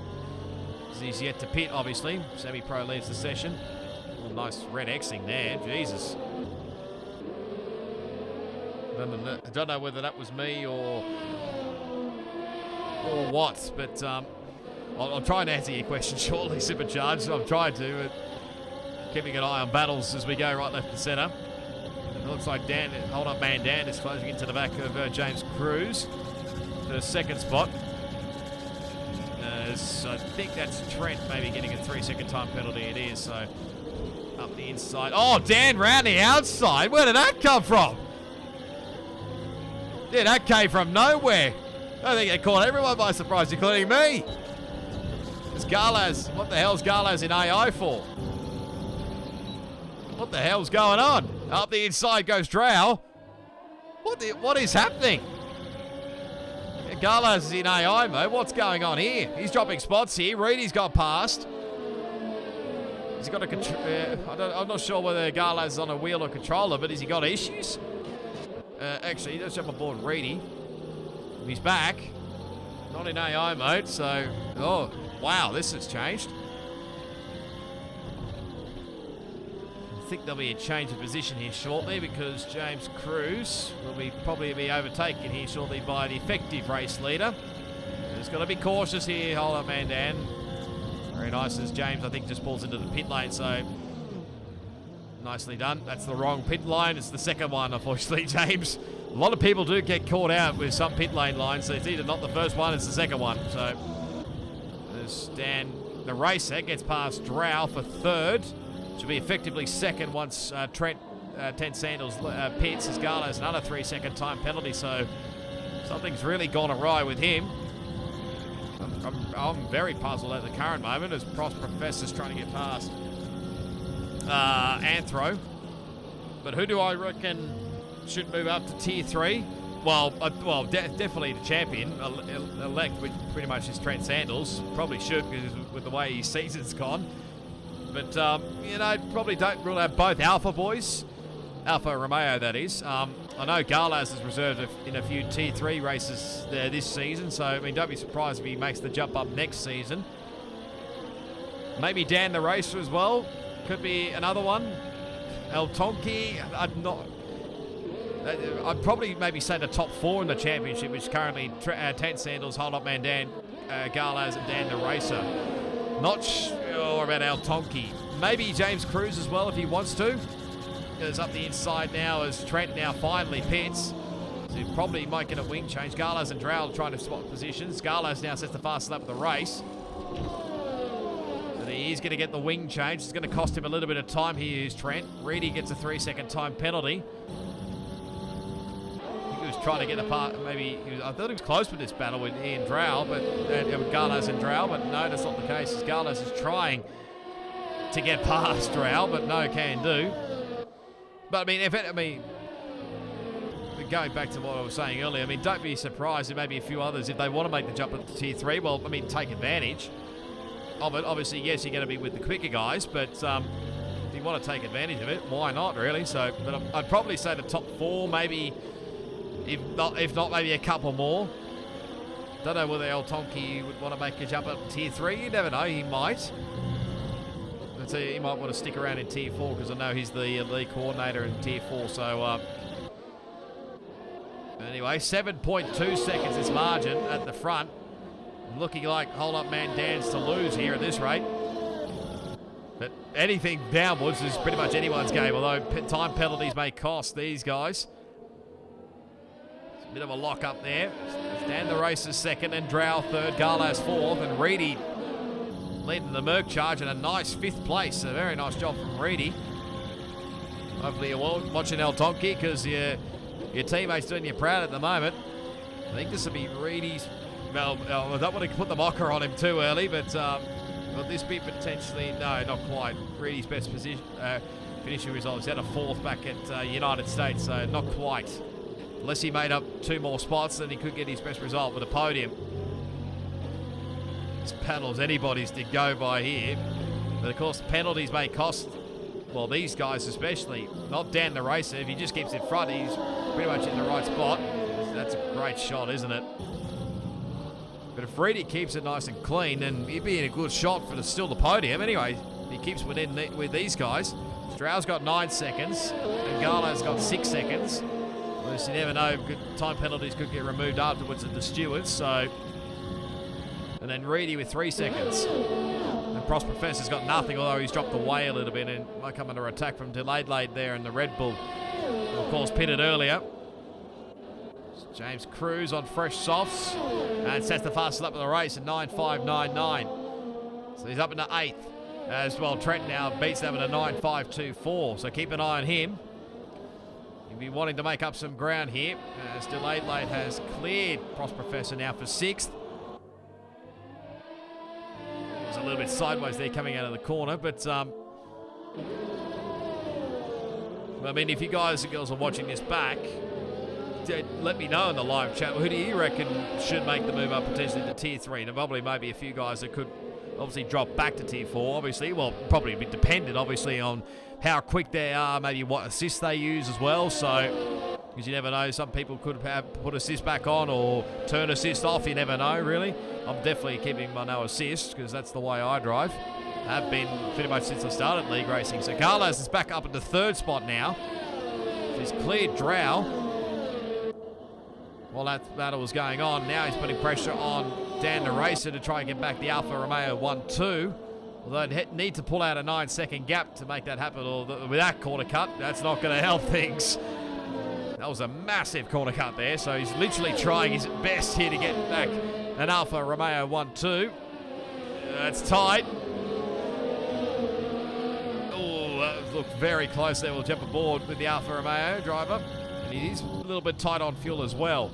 He's yet to pit, obviously. Semi-Pro leaves the session. Oh, nice red Xing there. Jesus. I don't know whether that was me or what, but I'll try and answer your question shortly, Supercharged. I'm trying to, keeping an eye on battles as we go right, left, and centre. It looks like Dan, hold up man Dan, is closing into the back of James Cruz for the second spot. I think that's Trent maybe getting a 3-second time penalty. It is, so up the inside. Oh, Dan round the outside. Where did that come from? Yeah, that came from nowhere. I think they caught everyone by surprise, including me. It's Garlaz. What the hell's Garlaz in AI for? What the hell's going on? Up the inside goes Drow. What is happening? Garlaz is in AI mode. What's going on here? He's dropping spots here. Reedy's got past. He's got a I'm not sure whether Garlaz is on a wheel or controller, but has he got issues? Actually, he does jump aboard Reedy. He's back. Not in AI mode, so... Oh, wow, this has changed. I think there'll be a change of position here shortly because James Cruz will probably be overtaken here shortly by the effective race leader. Just got to be cautious here. Hold up, man, Dan. Very nice as James, I think, just pulls into the pit lane, so nicely done. That's the wrong pit line. It's the second one, unfortunately, James. A lot of people do get caught out with some pit lane lines, so it's either not the first one, it's the second one. So there's Dan, the racer, gets past Drow for third. Should be effectively second once Trent Sandals pits as Garlo has another 3-second time penalty, so something's really gone awry with him. I'm very puzzled at the current moment as Professor's trying to get past Anthro. But who do I reckon should move up to Tier 3? Well, definitely the champion elect, which pretty much is Trent Sandals. Probably should, because with the way his season's gone. But, probably don't rule out both Alpha boys. Alpha Romeo, that is. I know Garlaz is reserved in a few Tier 3 races this season, so, don't be surprised if he makes the jump up next season. Maybe Dan the Racer as well. Could be another one. El Tonki, I'd probably maybe say the top 4 in the championship, which is currently Trent Sandals, Hold Up Man Dan, Garlaz, and Dan the Racer. Not sure about El Tonki. Maybe James Cruz as well if he wants to. Goes up the inside now as Trent now finally pits. So he probably might get a wing change. Garlaz and Drowell trying to swap positions. Garlaz now sets the fastest lap of the race. He's going to get the wing change. It's going to cost him a little bit of time here, is Trent. Reedy gets a 3-second time penalty. I think he was trying to get apart. I thought he was close with this battle with Ian Drow, with Garlas and Drow, but no, that's not the case. Garlas is trying to get past Drow, but no can do. But I mean, going back to what I was saying earlier, I mean, don't be surprised if maybe a few others, if they want to make the jump into Tier 3, well, I mean, take advantage of it. Obviously, yes, you're going to be with the quicker guys, but if you want to take advantage of it, why not, really? So, but I'd probably say the top 4, maybe, if not maybe a couple more. Don't know whether El Tonki would want to make a jump up to Tier 3. You never know, he might. So he might want to stick around in Tier 4 because I know he's the lead coordinator in Tier 4. So, anyway, 7.2 seconds is margin at the front. Looking like hold-up man Dan's to lose here at this rate. But anything downwards is pretty much anyone's game, although time penalties may cost these guys. It's a bit of a lock up there. Dan the Racer second and Drow third, Garlas fourth, and Reedy leading the Merc charge in a nice 5th place. A very nice job from Reedy. Hopefully you're watching El Tonki because your teammate's doing you proud at the moment. I think this will be Reedy's. Well, I don't want to put the mocker on him too early, but will this be potentially... No, not quite. Reedy's best position, finishing results. He had a 4th back at United States, so not quite. Unless he made up 2 more spots, then he could get his best result with a podium. This panel's anybody's to go by here. But, of course, penalties may cost... Well, these guys especially. Not Dan the Racer. If he just keeps in front, he's pretty much in the right spot. That's a great shot, isn't it? But if Reedy keeps it nice and clean, then he'd be in a good shot for still the podium. Anyway, he keeps within with these guys. Strau's got 9 seconds, and Garlo's got 6 seconds. Well, you never know, time penalties could get removed afterwards at the stewards, so... And then Reedy with 3 seconds. And Prost Professor's got nothing, although he's dropped away a little bit, and might come under attack from Delayed Late there in the Red Bull. Of course, pitted earlier. James Cruz on fresh softs and sets the fastest lap of the race at 9.599. So he's up into 8th as well. Trent now beats them at a 9.524. So keep an eye on him. He'll be wanting to make up some ground here as Delayed Late has cleared Prost Professor now for 6th. It was a little bit sideways there coming out of the corner, but I mean, if you guys and girls are watching this back, let me know in the live chat. Who do you reckon should make the move up potentially to Tier 3? There probably maybe a few guys that could obviously drop back to Tier 4, obviously. Well, probably a bit dependent, obviously, on how quick they are, maybe what assists they use as well. So, because you never know, some people could have put assist back on or turn assist off. You never know, really. I'm definitely keeping my no assist because that's the way I drive. Have been pretty much since I started league racing. So, Carlos is back up into 3rd spot now. He's cleared Drow. While that battle was going on, now he's putting pressure on Dan the Racer to try and get back the Alfa Romeo 1-2. Although he'd need to pull out a 9-second gap to make that happen. Or with that corner cut, that's not going to help things. That was a massive corner cut there. So he's literally trying his best here to get back an Alfa Romeo 1-2. That's tight. Oh, that looked very close there. We'll jump aboard with the Alfa Romeo driver. And he is a little bit tight on fuel as well.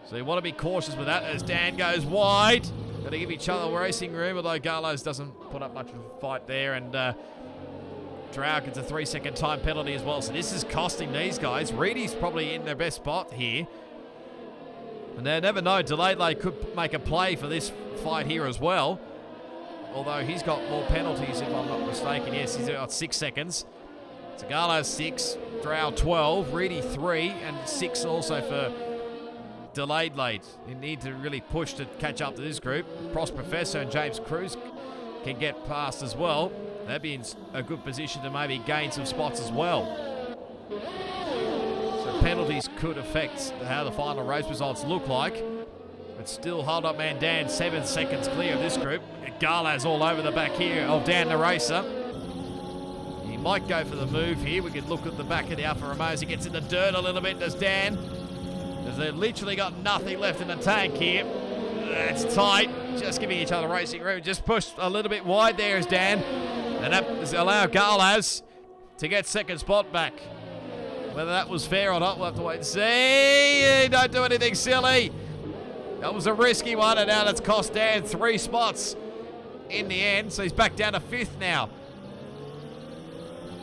So you want to be cautious with that as Dan goes wide. Got to give each other racing room, although Garlos doesn't put up much of a fight there. And Drow gets a 3-second time penalty as well. So this is costing these guys. Reedy's probably in their best spot here. And they never know, Delayed Late could make a play for this fight here as well. Although he's got more penalties if I'm not mistaken. Yes, he's got 6 seconds. So Garlos 6, Drow 12, Reedy 3, and 6 also for Delayed Late. You need to really push to catch up to this group. Prost Professor and James Cruz can get past as well. They'd be in a good position to maybe gain some spots as well. So penalties could affect how the final race results look like. But still, hold up man Dan, 7 seconds clear of this group. Garlas all over the back here of Dan the Racer. Might go for the move here. We could look at the back of the Alfa Romeo as he gets in the dirt a little bit. Does Dan? As they've literally got nothing left in the tank here. That's tight. just giving each other racing room. Just pushed a little bit wide there as Dan. And that has allowed Garlaz to get second spot back. Whether that was fair or not, we'll have to wait and see. Don't do anything silly. That was a risky one, and now that's cost Dan 3 spots in the end. So he's back down to 5th now.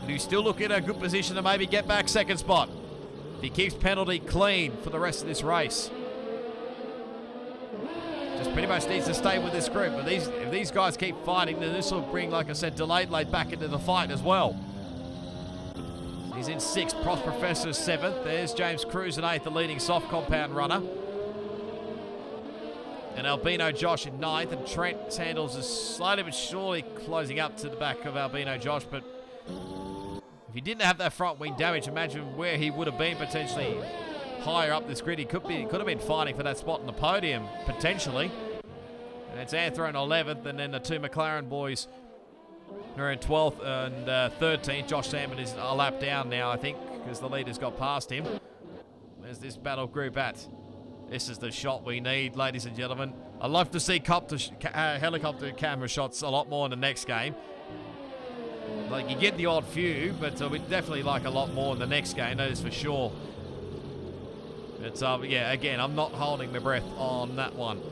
But he's still looking in a good position to maybe get back second spot if he keeps penalty clean for the rest of this race. Just pretty much needs to stay with this group. But if these guys keep fighting, then this will bring, like I said, Delayed back into the fight as well. He's in 6th, Prost Professor's 7th. There's James Cruz in 8th, the leading soft compound runner. And Albino Josh in 9th, and Trent Sandals is slowly but surely closing up to the back of Albino Josh. But if he didn't have that front wing damage, imagine where he would have been potentially higher up this grid. He could have been fighting for that spot on the podium, potentially. And it's Anthro in 11th, and then the 2 McLaren boys are in 12th and 13th. Josh Salmon is a lap down now, I think, because the leader's got past him. There's this battle group at. This is the shot we need, ladies and gentlemen. I'd love to see helicopter camera shots a lot more in the next game. Like, you get the odd few, but we'd definitely like a lot more in the next game, that is for sure. But yeah, again, I'm not holding my breath on that one.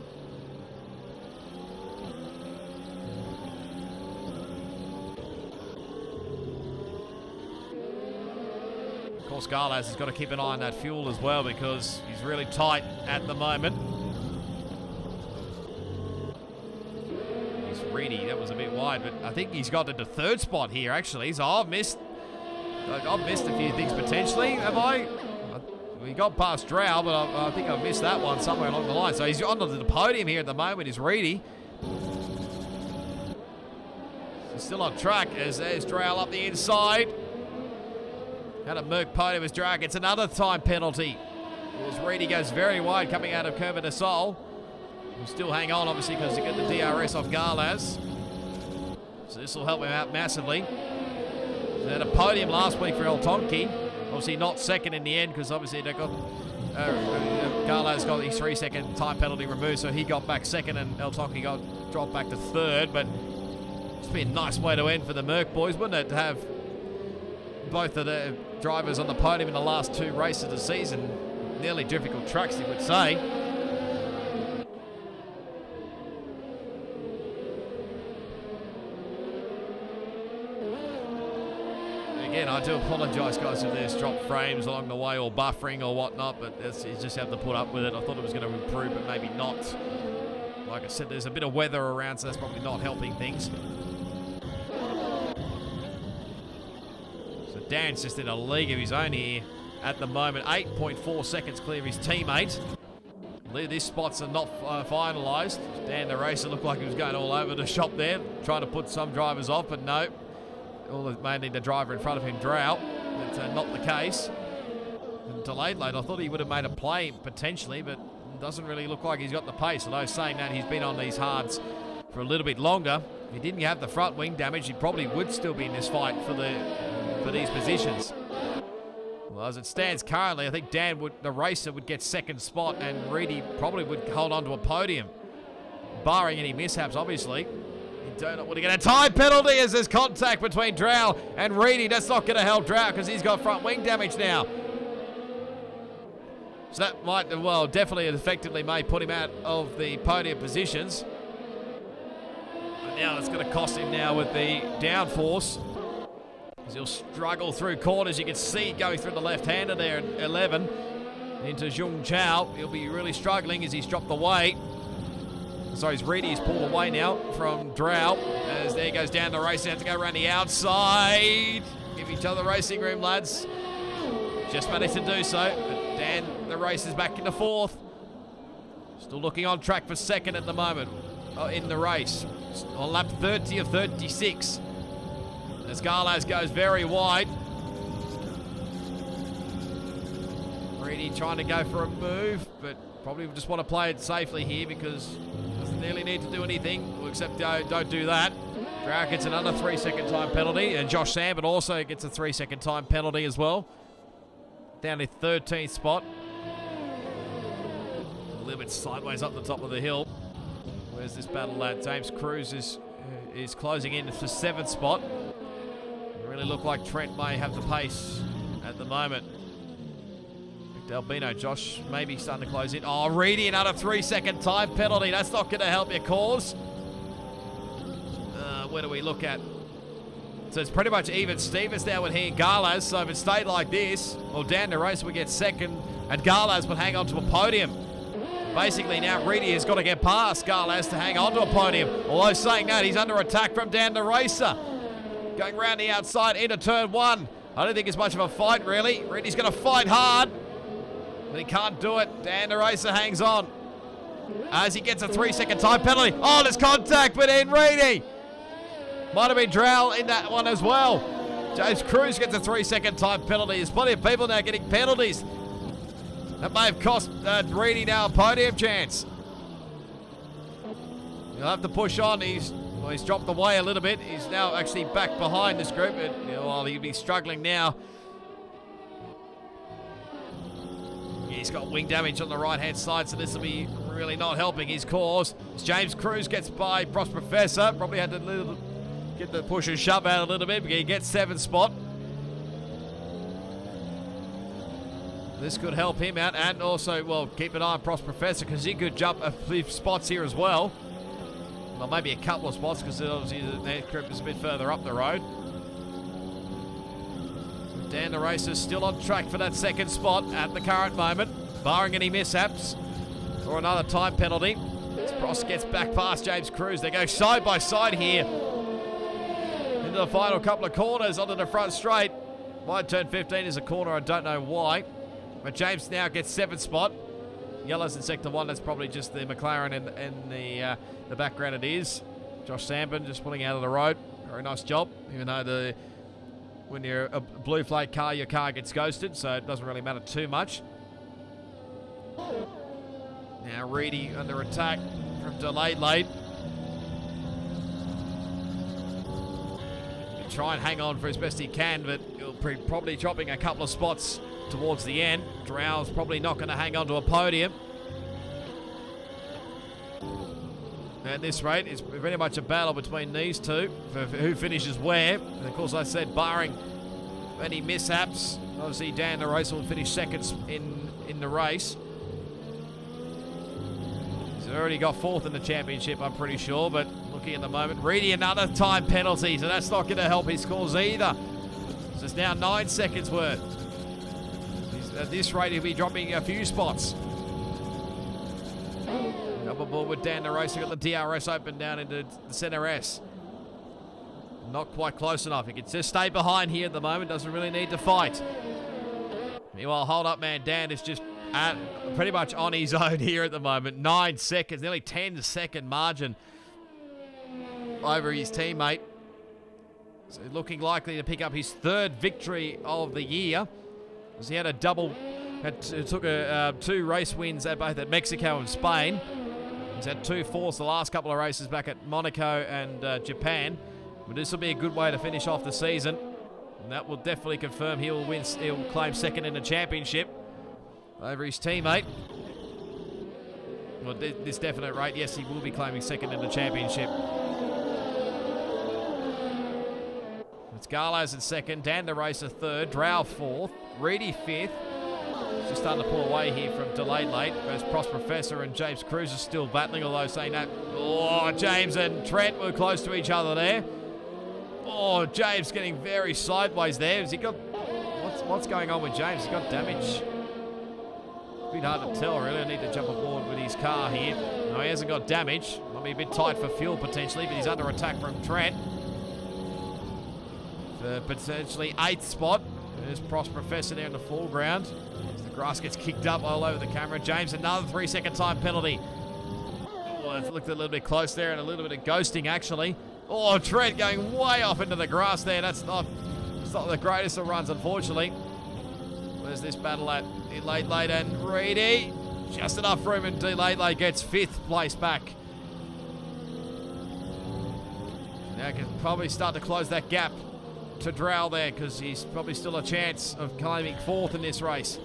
Of course, Garlaz has got to keep an eye on that fuel as well because he's really tight at the moment. He's Reedy, that was a bit wide, but I think he's got into 3rd spot here, actually. So I've missed a few things potentially. Have I? We got past Drow, but I think I've missed that one somewhere along the line. So he's on the podium here at the moment, is Reedy. He's still on track as there's Drow up the inside. Out of Merck podium as Drow gets another time penalty. As Reedy goes very wide coming out of Kermit de Sol. He'll still hang on, obviously, because he got the DRS off Garlaz. So this will help him out massively. They had a podium last week for El Tonki. Obviously not 2nd in the end because obviously they got Garlaz got his 3-second time penalty removed, so he got back 2nd and El Tonki got dropped back to 3rd. But it's been a nice way to end for the Merck boys, wouldn't it, to have both of the drivers on the podium in the last 2 races of the season. Nearly difficult tracks, you would say. Again, I do apologise, guys, if there's dropped frames along the way or buffering or whatnot, but you just have to put up with it. I thought it was going to improve, but maybe not. Like I said, there's a bit of weather around, so that's probably not helping things. So Dan's just in a league of his own here at the moment. 8.4 seconds clear of his teammate. These spots are not finalised. Dan, the racer, looked like he was going all over the shop there, trying to put some drivers off, but no. Mainly the driver in front of him, Drow. That's not the case. And Delayed, I thought he would have made a play potentially, but it doesn't really look like he's got the pace. Although saying that, he's been on these hards for a little bit longer. If he didn't have the front wing damage, he probably would still be in this fight for these positions. Well, as it stands currently, I think the racer would get 2nd spot, and Reedy probably would hold on to a podium, barring any mishaps, obviously. Don't know what to get a time penalty as there's contact between Drow and Reedy. That's not going to help Drow because he's got front wing damage now. So that might, well, definitely effectively may put him out of the podium positions. But now it's going to cost him now with the downforce. As he'll struggle through corners. You can see going through the left-hander there at 11 into Zhong Chao. He'll be really struggling as he's dropped the weight. So his Reedy is pulled away now from Drow. As there goes down the race. They have to go around the outside. Give each other racing room, lads. Just managed to do so. But Dan, the race is back into 4th. Still looking on track for 2nd at the moment in the race. On lap 30 of 36. As Garlaz goes very wide. Reedy trying to go for a move, but probably just want to play it safely here because doesn't really need to do anything except don't do that. Drow gets another 3-second time penalty, and Josh Sambon also gets a 3-second time penalty as well. Down to 13th spot. A little bit sideways up the top of the hill. There's this battle. James Cruz is closing in for 7th spot. It really look like Trent may have the pace at the moment. Albino Josh maybe starting to close in. Oh, Reedy, another 3-second time penalty. That's not going to help your cause. Where do we look at? So it's pretty much even Stevens now with here, Garlas. So if it stayed like this, well, Dan DeRace would get 2nd, and Garlas would hang on to a podium. Basically now Reedy has got to get past Garlas to hang on to a podium. Although saying that, he's under attack from Dan DeRacer. Going round the outside into turn 1. I don't think it's much of a fight, really. Reedy's going to fight hard, but he can't do it. Dan DeRacer hangs on as he gets a 3-second time penalty. Oh, there's contact within Reedy. Might have been Drowell in that one as well. James Cruz gets a 3-second time penalty. There's plenty of people now getting penalties. That may have cost Reedy now a podium chance. He'll have to push on. He's dropped away a little bit. He's now actually back behind this group. While he'll be struggling now. He's got wing damage on the right-hand side, so this will be really not helping his cause. As James Cruz gets by Prost Professor. Probably had to get the push and shove out a little bit, but he gets 7th spot. This could help him out, and also, well, keep an eye on Prost Professor, because he could jump a few spots here as well. Well, maybe a couple of spots, because obviously the group is a bit further up the road. Dan DeRacer is still on track for that 2nd spot at the current moment, barring any mishaps or another time penalty. As Prost gets back past James Cruz, they go side by side here into the final couple of corners onto the front straight. Wide turn 15 is a corner, I don't know why. But James now gets 7th spot. Yellows in sector 1, that's probably just the McLaren in the background it is. Josh Sambin just pulling out of the road. Very nice job, even though when you're a blue flag car, your car gets ghosted, so it doesn't really matter too much. Now Reedy under attack from Delayed Late. He'll try and hang on for as best he can, but he'll probably dropping a couple of spots towards the end. Drowell's probably not going to hang on to a podium. At this rate, it's very much a battle between these two for who finishes where. And of course, I said barring any mishaps, obviously Dan DeRacer will finish 2nd in the race. He's already got 4th in the championship, I'm pretty sure, but looking at the moment, Reedy another time penalty, so that's not going to help his cause either. So it's now 9 seconds worth. At this rate, he'll be dropping a few spots. Double ball with Dan DeRacer, got the DRS open down into the centre S. Not quite close enough. He can just stay behind here at the moment, doesn't really need to fight. Meanwhile, hold up man Dan is just pretty much on his own here at the moment. 9 seconds, nearly 10-second margin over his teammate. So looking likely to pick up his 3rd victory of the year. He had a double, took 2 race wins at both at Mexico and Spain. He's had 2 fourths the last couple of races back at Monaco and Japan. But this will be a good way to finish off the season. And that will definitely confirm he'll claim 2nd in the championship over his teammate. Well, this definite rate, yes, he will be claiming 2nd in the championship. It's Garlows in 2nd, Dan DeRacer 3rd, Drowell 4th, Reedy 5th. Just starting to pull away here from Delayed Late. Whereas Prost Professor and James Cruz are still battling, although saying that, oh, James and Trent were close to each other there. Oh, James getting very sideways there. Has he got, what's going on with James? He's got damage. It's a bit hard to tell, really. I need to jump aboard with his car here. No, he hasn't got damage. Might be a bit tight for fuel potentially, but he's under attack from Trent. For potentially 8th spot. There's Prost Professor there in the foreground. As the grass gets kicked up all over the camera. James, another 3-second time penalty. Oh, it looked a little bit close there and a little bit of ghosting, actually. Oh, Trent going way off into the grass there. It's not the greatest of runs, unfortunately. There's this battle at Delayed Late and Reedy. Just enough room, and Delayed Late gets 5th place back. Now can probably start to close that gap to Drowell there, because he's probably still a chance of claiming 4th in this race.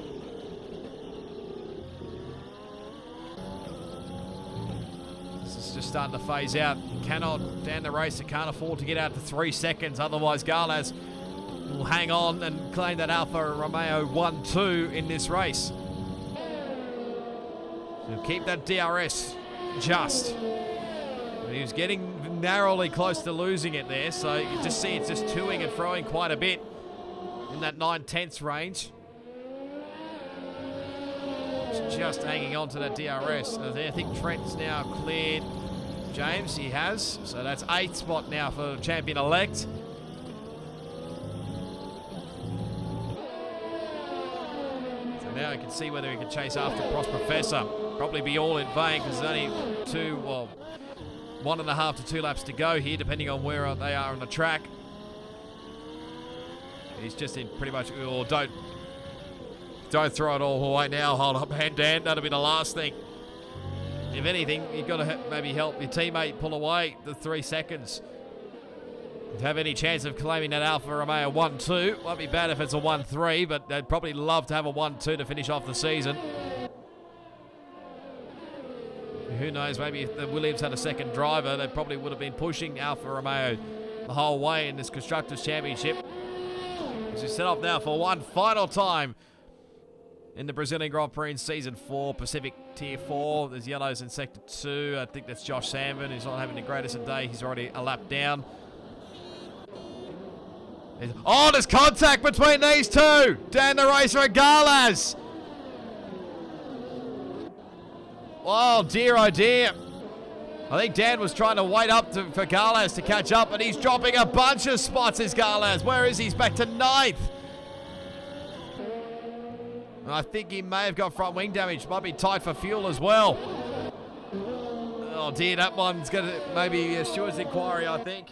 This is just starting to phase out. Cannot, Dan the Racer can't afford to get out to 3 seconds, otherwise Garlaz will hang on and claim that Alfa Romeo 1-2 in this race. So keep that DRS just. He was getting narrowly close to losing it there, so you can just see it's just toing and throwing quite a bit in that 9/10 range. It's just hanging on to that DRS. And I think Trent's now cleared James. He has. So that's 8th spot now for champion-elect. So now we can see whether he can chase after Prost Professor. Probably be all in vain because there's only 1.5 to 2 laps to go here, depending on where they are on the track. He's just in pretty much, or don't throw it all away now. Hold up, hand Dan. That'll be the last thing. If anything, you've got to maybe help your teammate pull away the 3 seconds. To have any chance of claiming that Alfa Romeo 1-2. Won't be bad if it's a 1-3, but they'd probably love to have a 1-2 to finish off the season. Who knows, maybe if the Williams had a second driver, they probably would have been pushing Alfa Romeo the whole way in this Constructors' Championship. As we set off now for one final time in the Brazilian Grand Prix in Season 4, Pacific Tier 4. There's yellows in Sector 2. I think that's Josh Sandman, who's not having the greatest of day. He's already a lap down. Oh, there's contact between these two! Dan the Racer and Garlaz! Oh dear, oh dear. I think Dan was trying to wait up for Garlaz to catch up, and he's dropping a bunch of spots, is Garlaz. Where is he? He's back to 9th. I think he may have got front wing damage. Might be tight for fuel as well. Oh dear, that one's going to maybe a steward's inquiry, I think.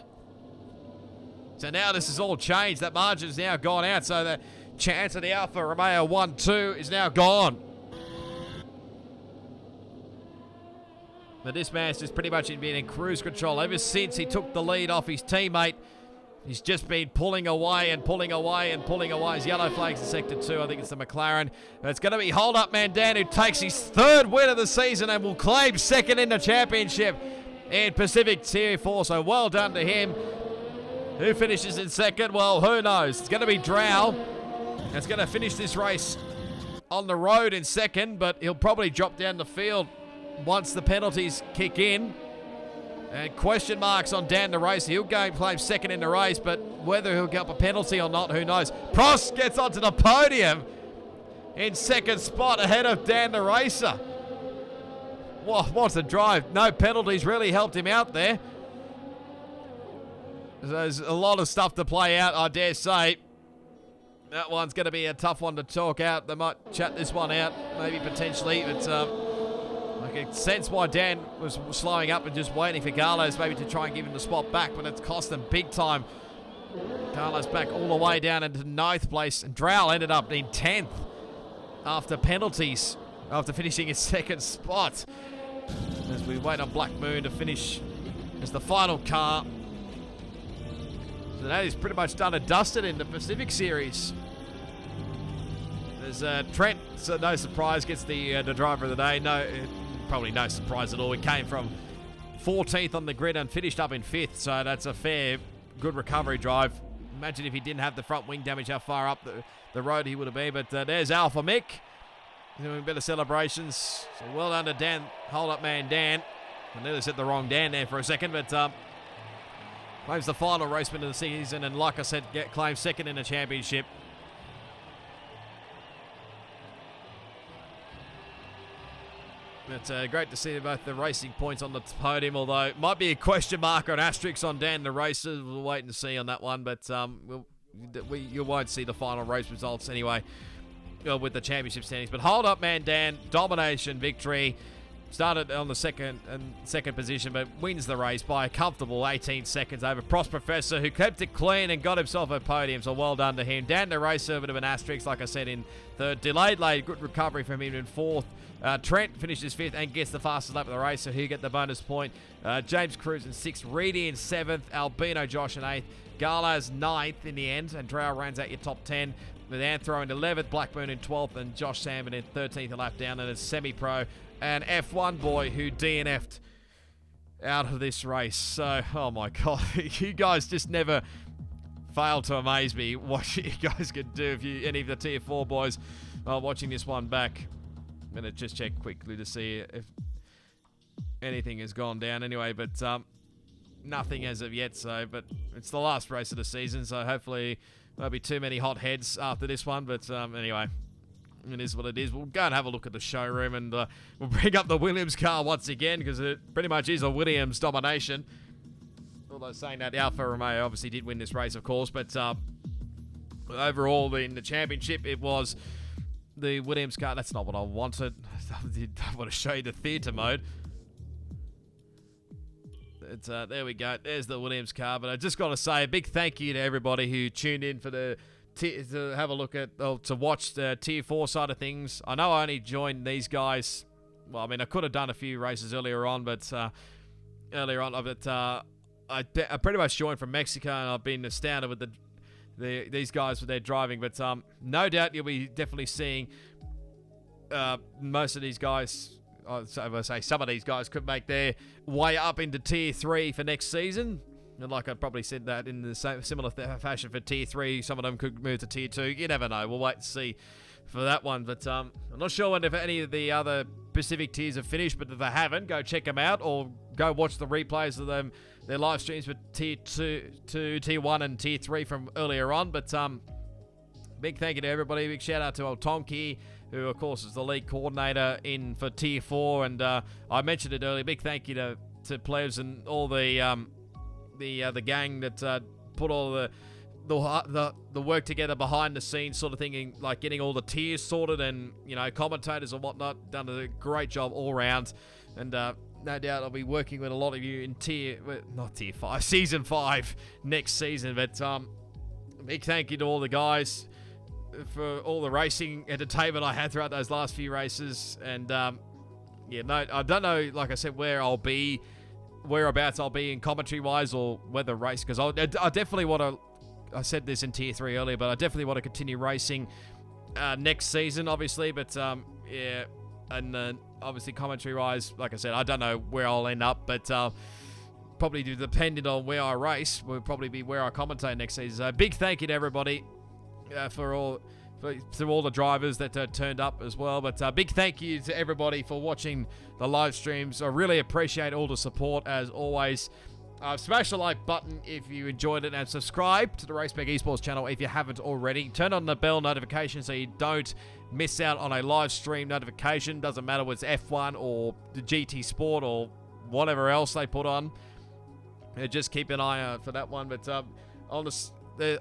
So now this has all changed. That margin's now gone out, so the chance of the Alfa Romeo 1-2 is now gone. But this man's just pretty much been in cruise control ever since he took the lead off his teammate. He's just been pulling away and pulling away and pulling away. His yellow flags in Sector 2. I think it's the McLaren. It's going to be Hold Up Man Dan, who takes his 3rd win of the season and will claim 2nd in the championship in Pacific Tier 4. So well done to him. Who finishes in 2nd? Well, who knows? It's going to be Drow. That's going to finish this race on the road in 2nd, but he'll probably drop down the field once the penalties kick in. And question marks on Dan the Racer. He'll go and claim 2nd in the race, but whether he'll get up a penalty or not, who knows. Prost gets onto the podium in 2nd spot ahead of Dan the Racer. What a drive. No penalties really helped him out there. There's a lot of stuff to play out, I dare say. That one's going to be a tough one to talk out. They might chat this one out, maybe potentially. But I can sense why Dan was slowing up and just waiting for Garlaz maybe to try and give him the spot back, but it's cost them big time. Garlaz back all the way down into 9th place, and Drow ended up in 10th after penalties, after finishing his 2nd spot. As we wait on Black Moon to finish as the final car. So that is pretty much done and dusted in the Pacific Series. There's Trent, so no surprise, gets the driver of the day. No, probably no surprise at all. He came from 14th on the grid and finished up in 5th, so that's a fair, good recovery drive. Imagine if he didn't have the front wing damage, how far up the road he would have been. But there's Alpha Mick doing a bit of celebrations. So well done to Dan, Hold Up Man Dan. I nearly said the wrong Dan there for a second, but claims the final race win of the season, and like I said, claims 2nd in the championship. It's great to see both the racing points on the podium, although it might be a question mark or an asterisk on Dan the Racer. We'll wait and see on that one, but you won't see the final race results anyway with the championship standings. But Hold Up Man Dan, domination victory. Started on the second position, but wins the race by a comfortable 18 seconds over Prost Professor, who kept it clean and got himself a podium, so well done to him. Dan the Racer, a bit of an asterisk, like I said, in 3rd. Delayed late, good recovery from him in 4th. Trent finishes 5th and gets the fastest lap of the race, so he'll get the bonus point. James Cruz in 6th, Reedy in 7th, Albino Josh in 8th, Garlaz 9th in the end, and Drow rounds out your top 10. With Anthro in 11th, Blackburn in 12th, and Josh Salmon in 13th, a lap down, and it's semi-pro. An F1 boy who DNF'd out of this race. So, oh my God, you guys just never fail to amaze me what you guys can do if you, any of the Tier 4 boys are watching this one back. I'm going to just check quickly to see if anything has gone down anyway, but nothing as of yet. So, but it's the last race of the season, so hopefully there'll be too many hot heads after this one. But anyway, it is what it is. We'll go and have a look at the showroom, and we'll bring up the Williams car once again, because it pretty much is a Williams domination. Although saying that, the Alfa Romeo obviously did win this race, of course, but overall in the championship, it was the Williams car. That's not what I wanted. I want to show you the theatre mode. It's, there we go. There's the Williams car. But I just got to say a big thank you to everybody who tuned in for the to have a look at, to watch the Tier 4 side of things. I know I only joined these guys. Well, I mean, I could have done a few races earlier on, but I pretty much joined from Mexico, and I've been astounded with these guys with their driving. But no doubt you'll be definitely seeing most of these guys. I say some of these guys could make their way up into Tier 3 for next season. And like I probably said that in the same similar fashion for Tier 3, some of them could move to Tier 2. You never know. We'll wait and see for that one. But I'm not sure if any of the other Pacific tiers have finished, but if they haven't, go check them out or go watch the replays of them, their live streams for Tier 2, Tier 1 and Tier 3 from earlier on. But big thank you to everybody. Big shout out to old Tonki, who of course is the league coordinator in for Tier 4, and I mentioned it earlier. Big thank you to players and all the gang that put all the work together behind the scenes sort of thing, and like getting all the tiers sorted, and commentators and whatnot. Done a great job all round, and no doubt I'll be working with a lot of you in not Tier 5, Season 5 next season. But big thank you to all the guys for all the racing entertainment I had throughout those last few races. And yeah, no, I don't know, like I said, whereabouts I'll be in commentary-wise, or whether race, because I definitely want to, I said this in Tier 3 earlier, but I definitely want to continue racing next season, obviously. But yeah, and obviously commentary-wise, like I said, I don't know where I'll end up, but probably depending on where I race, will probably be where I commentate next season. So big thank you to everybody to all the drivers that turned up as well. But big thank you to everybody for watching the live streams. I really appreciate all the support as always. Smash the like button if you enjoyed it, and subscribe to the Race Spec Esports channel if you haven't already. Turn on the bell notification so you don't miss out on a live stream notification. Doesn't matter whether it's F1 or the GT Sport or whatever else they put on. Just keep an eye out for that one. But on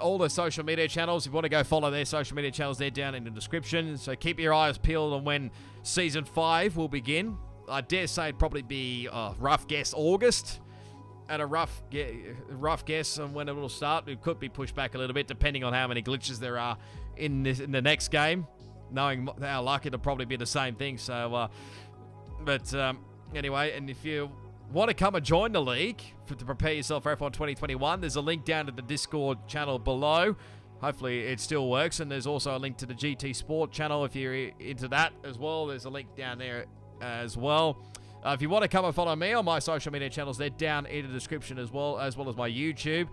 all the social media channels, if you want to go follow their social media channels, they're down in the description. So keep your eyes peeled on when Season 5 will begin. I dare say it'd probably be rough guess August. And a rough guess on when it will start. It could be pushed back a little bit depending on how many glitches there are in the next game. Knowing how lucky it'll probably be the same thing. So, but anyway, and if you want to come and join the league to prepare yourself for F1 2021, there's a link down to the Discord channel below. Hopefully it still works. And there's also a link to the GT Sport channel if you're into that as well. There's a link down there as well. If you want to come and follow me on my social media channels, they're down in the description as well as my YouTube.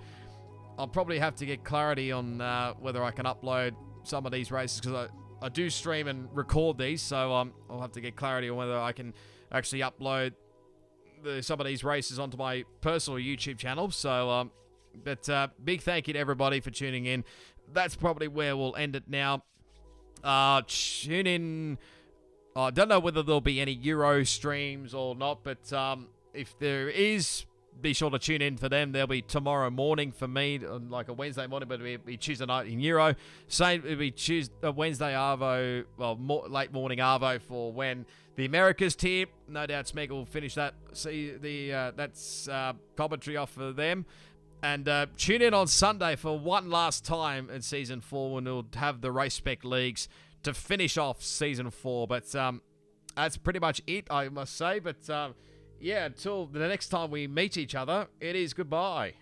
I'll probably have to get clarity on whether I can upload some of these races, because I do stream and record these, so I'll have to get clarity on whether I can actually upload some of these races onto my personal YouTube channel. So, but big thank you to everybody for tuning in. That's probably where we'll end it now. Tune in. I don't know whether there'll be any Euro streams or not, but if there is, be sure to tune in for them. They'll be tomorrow morning for me, like a Wednesday morning, but it'll be Tuesday night in Euro. Same, it'll be Wednesday Arvo, well, late morning Arvo for when the Americas tier. No doubt Smeg will finish that. See that's commentary off for them. And tune in on Sunday for one last time in Season 4 when we'll have the Race Spec Leagues to finish off Season 4. But that's pretty much it, I must say. But yeah, until the next time we meet each other, it is goodbye.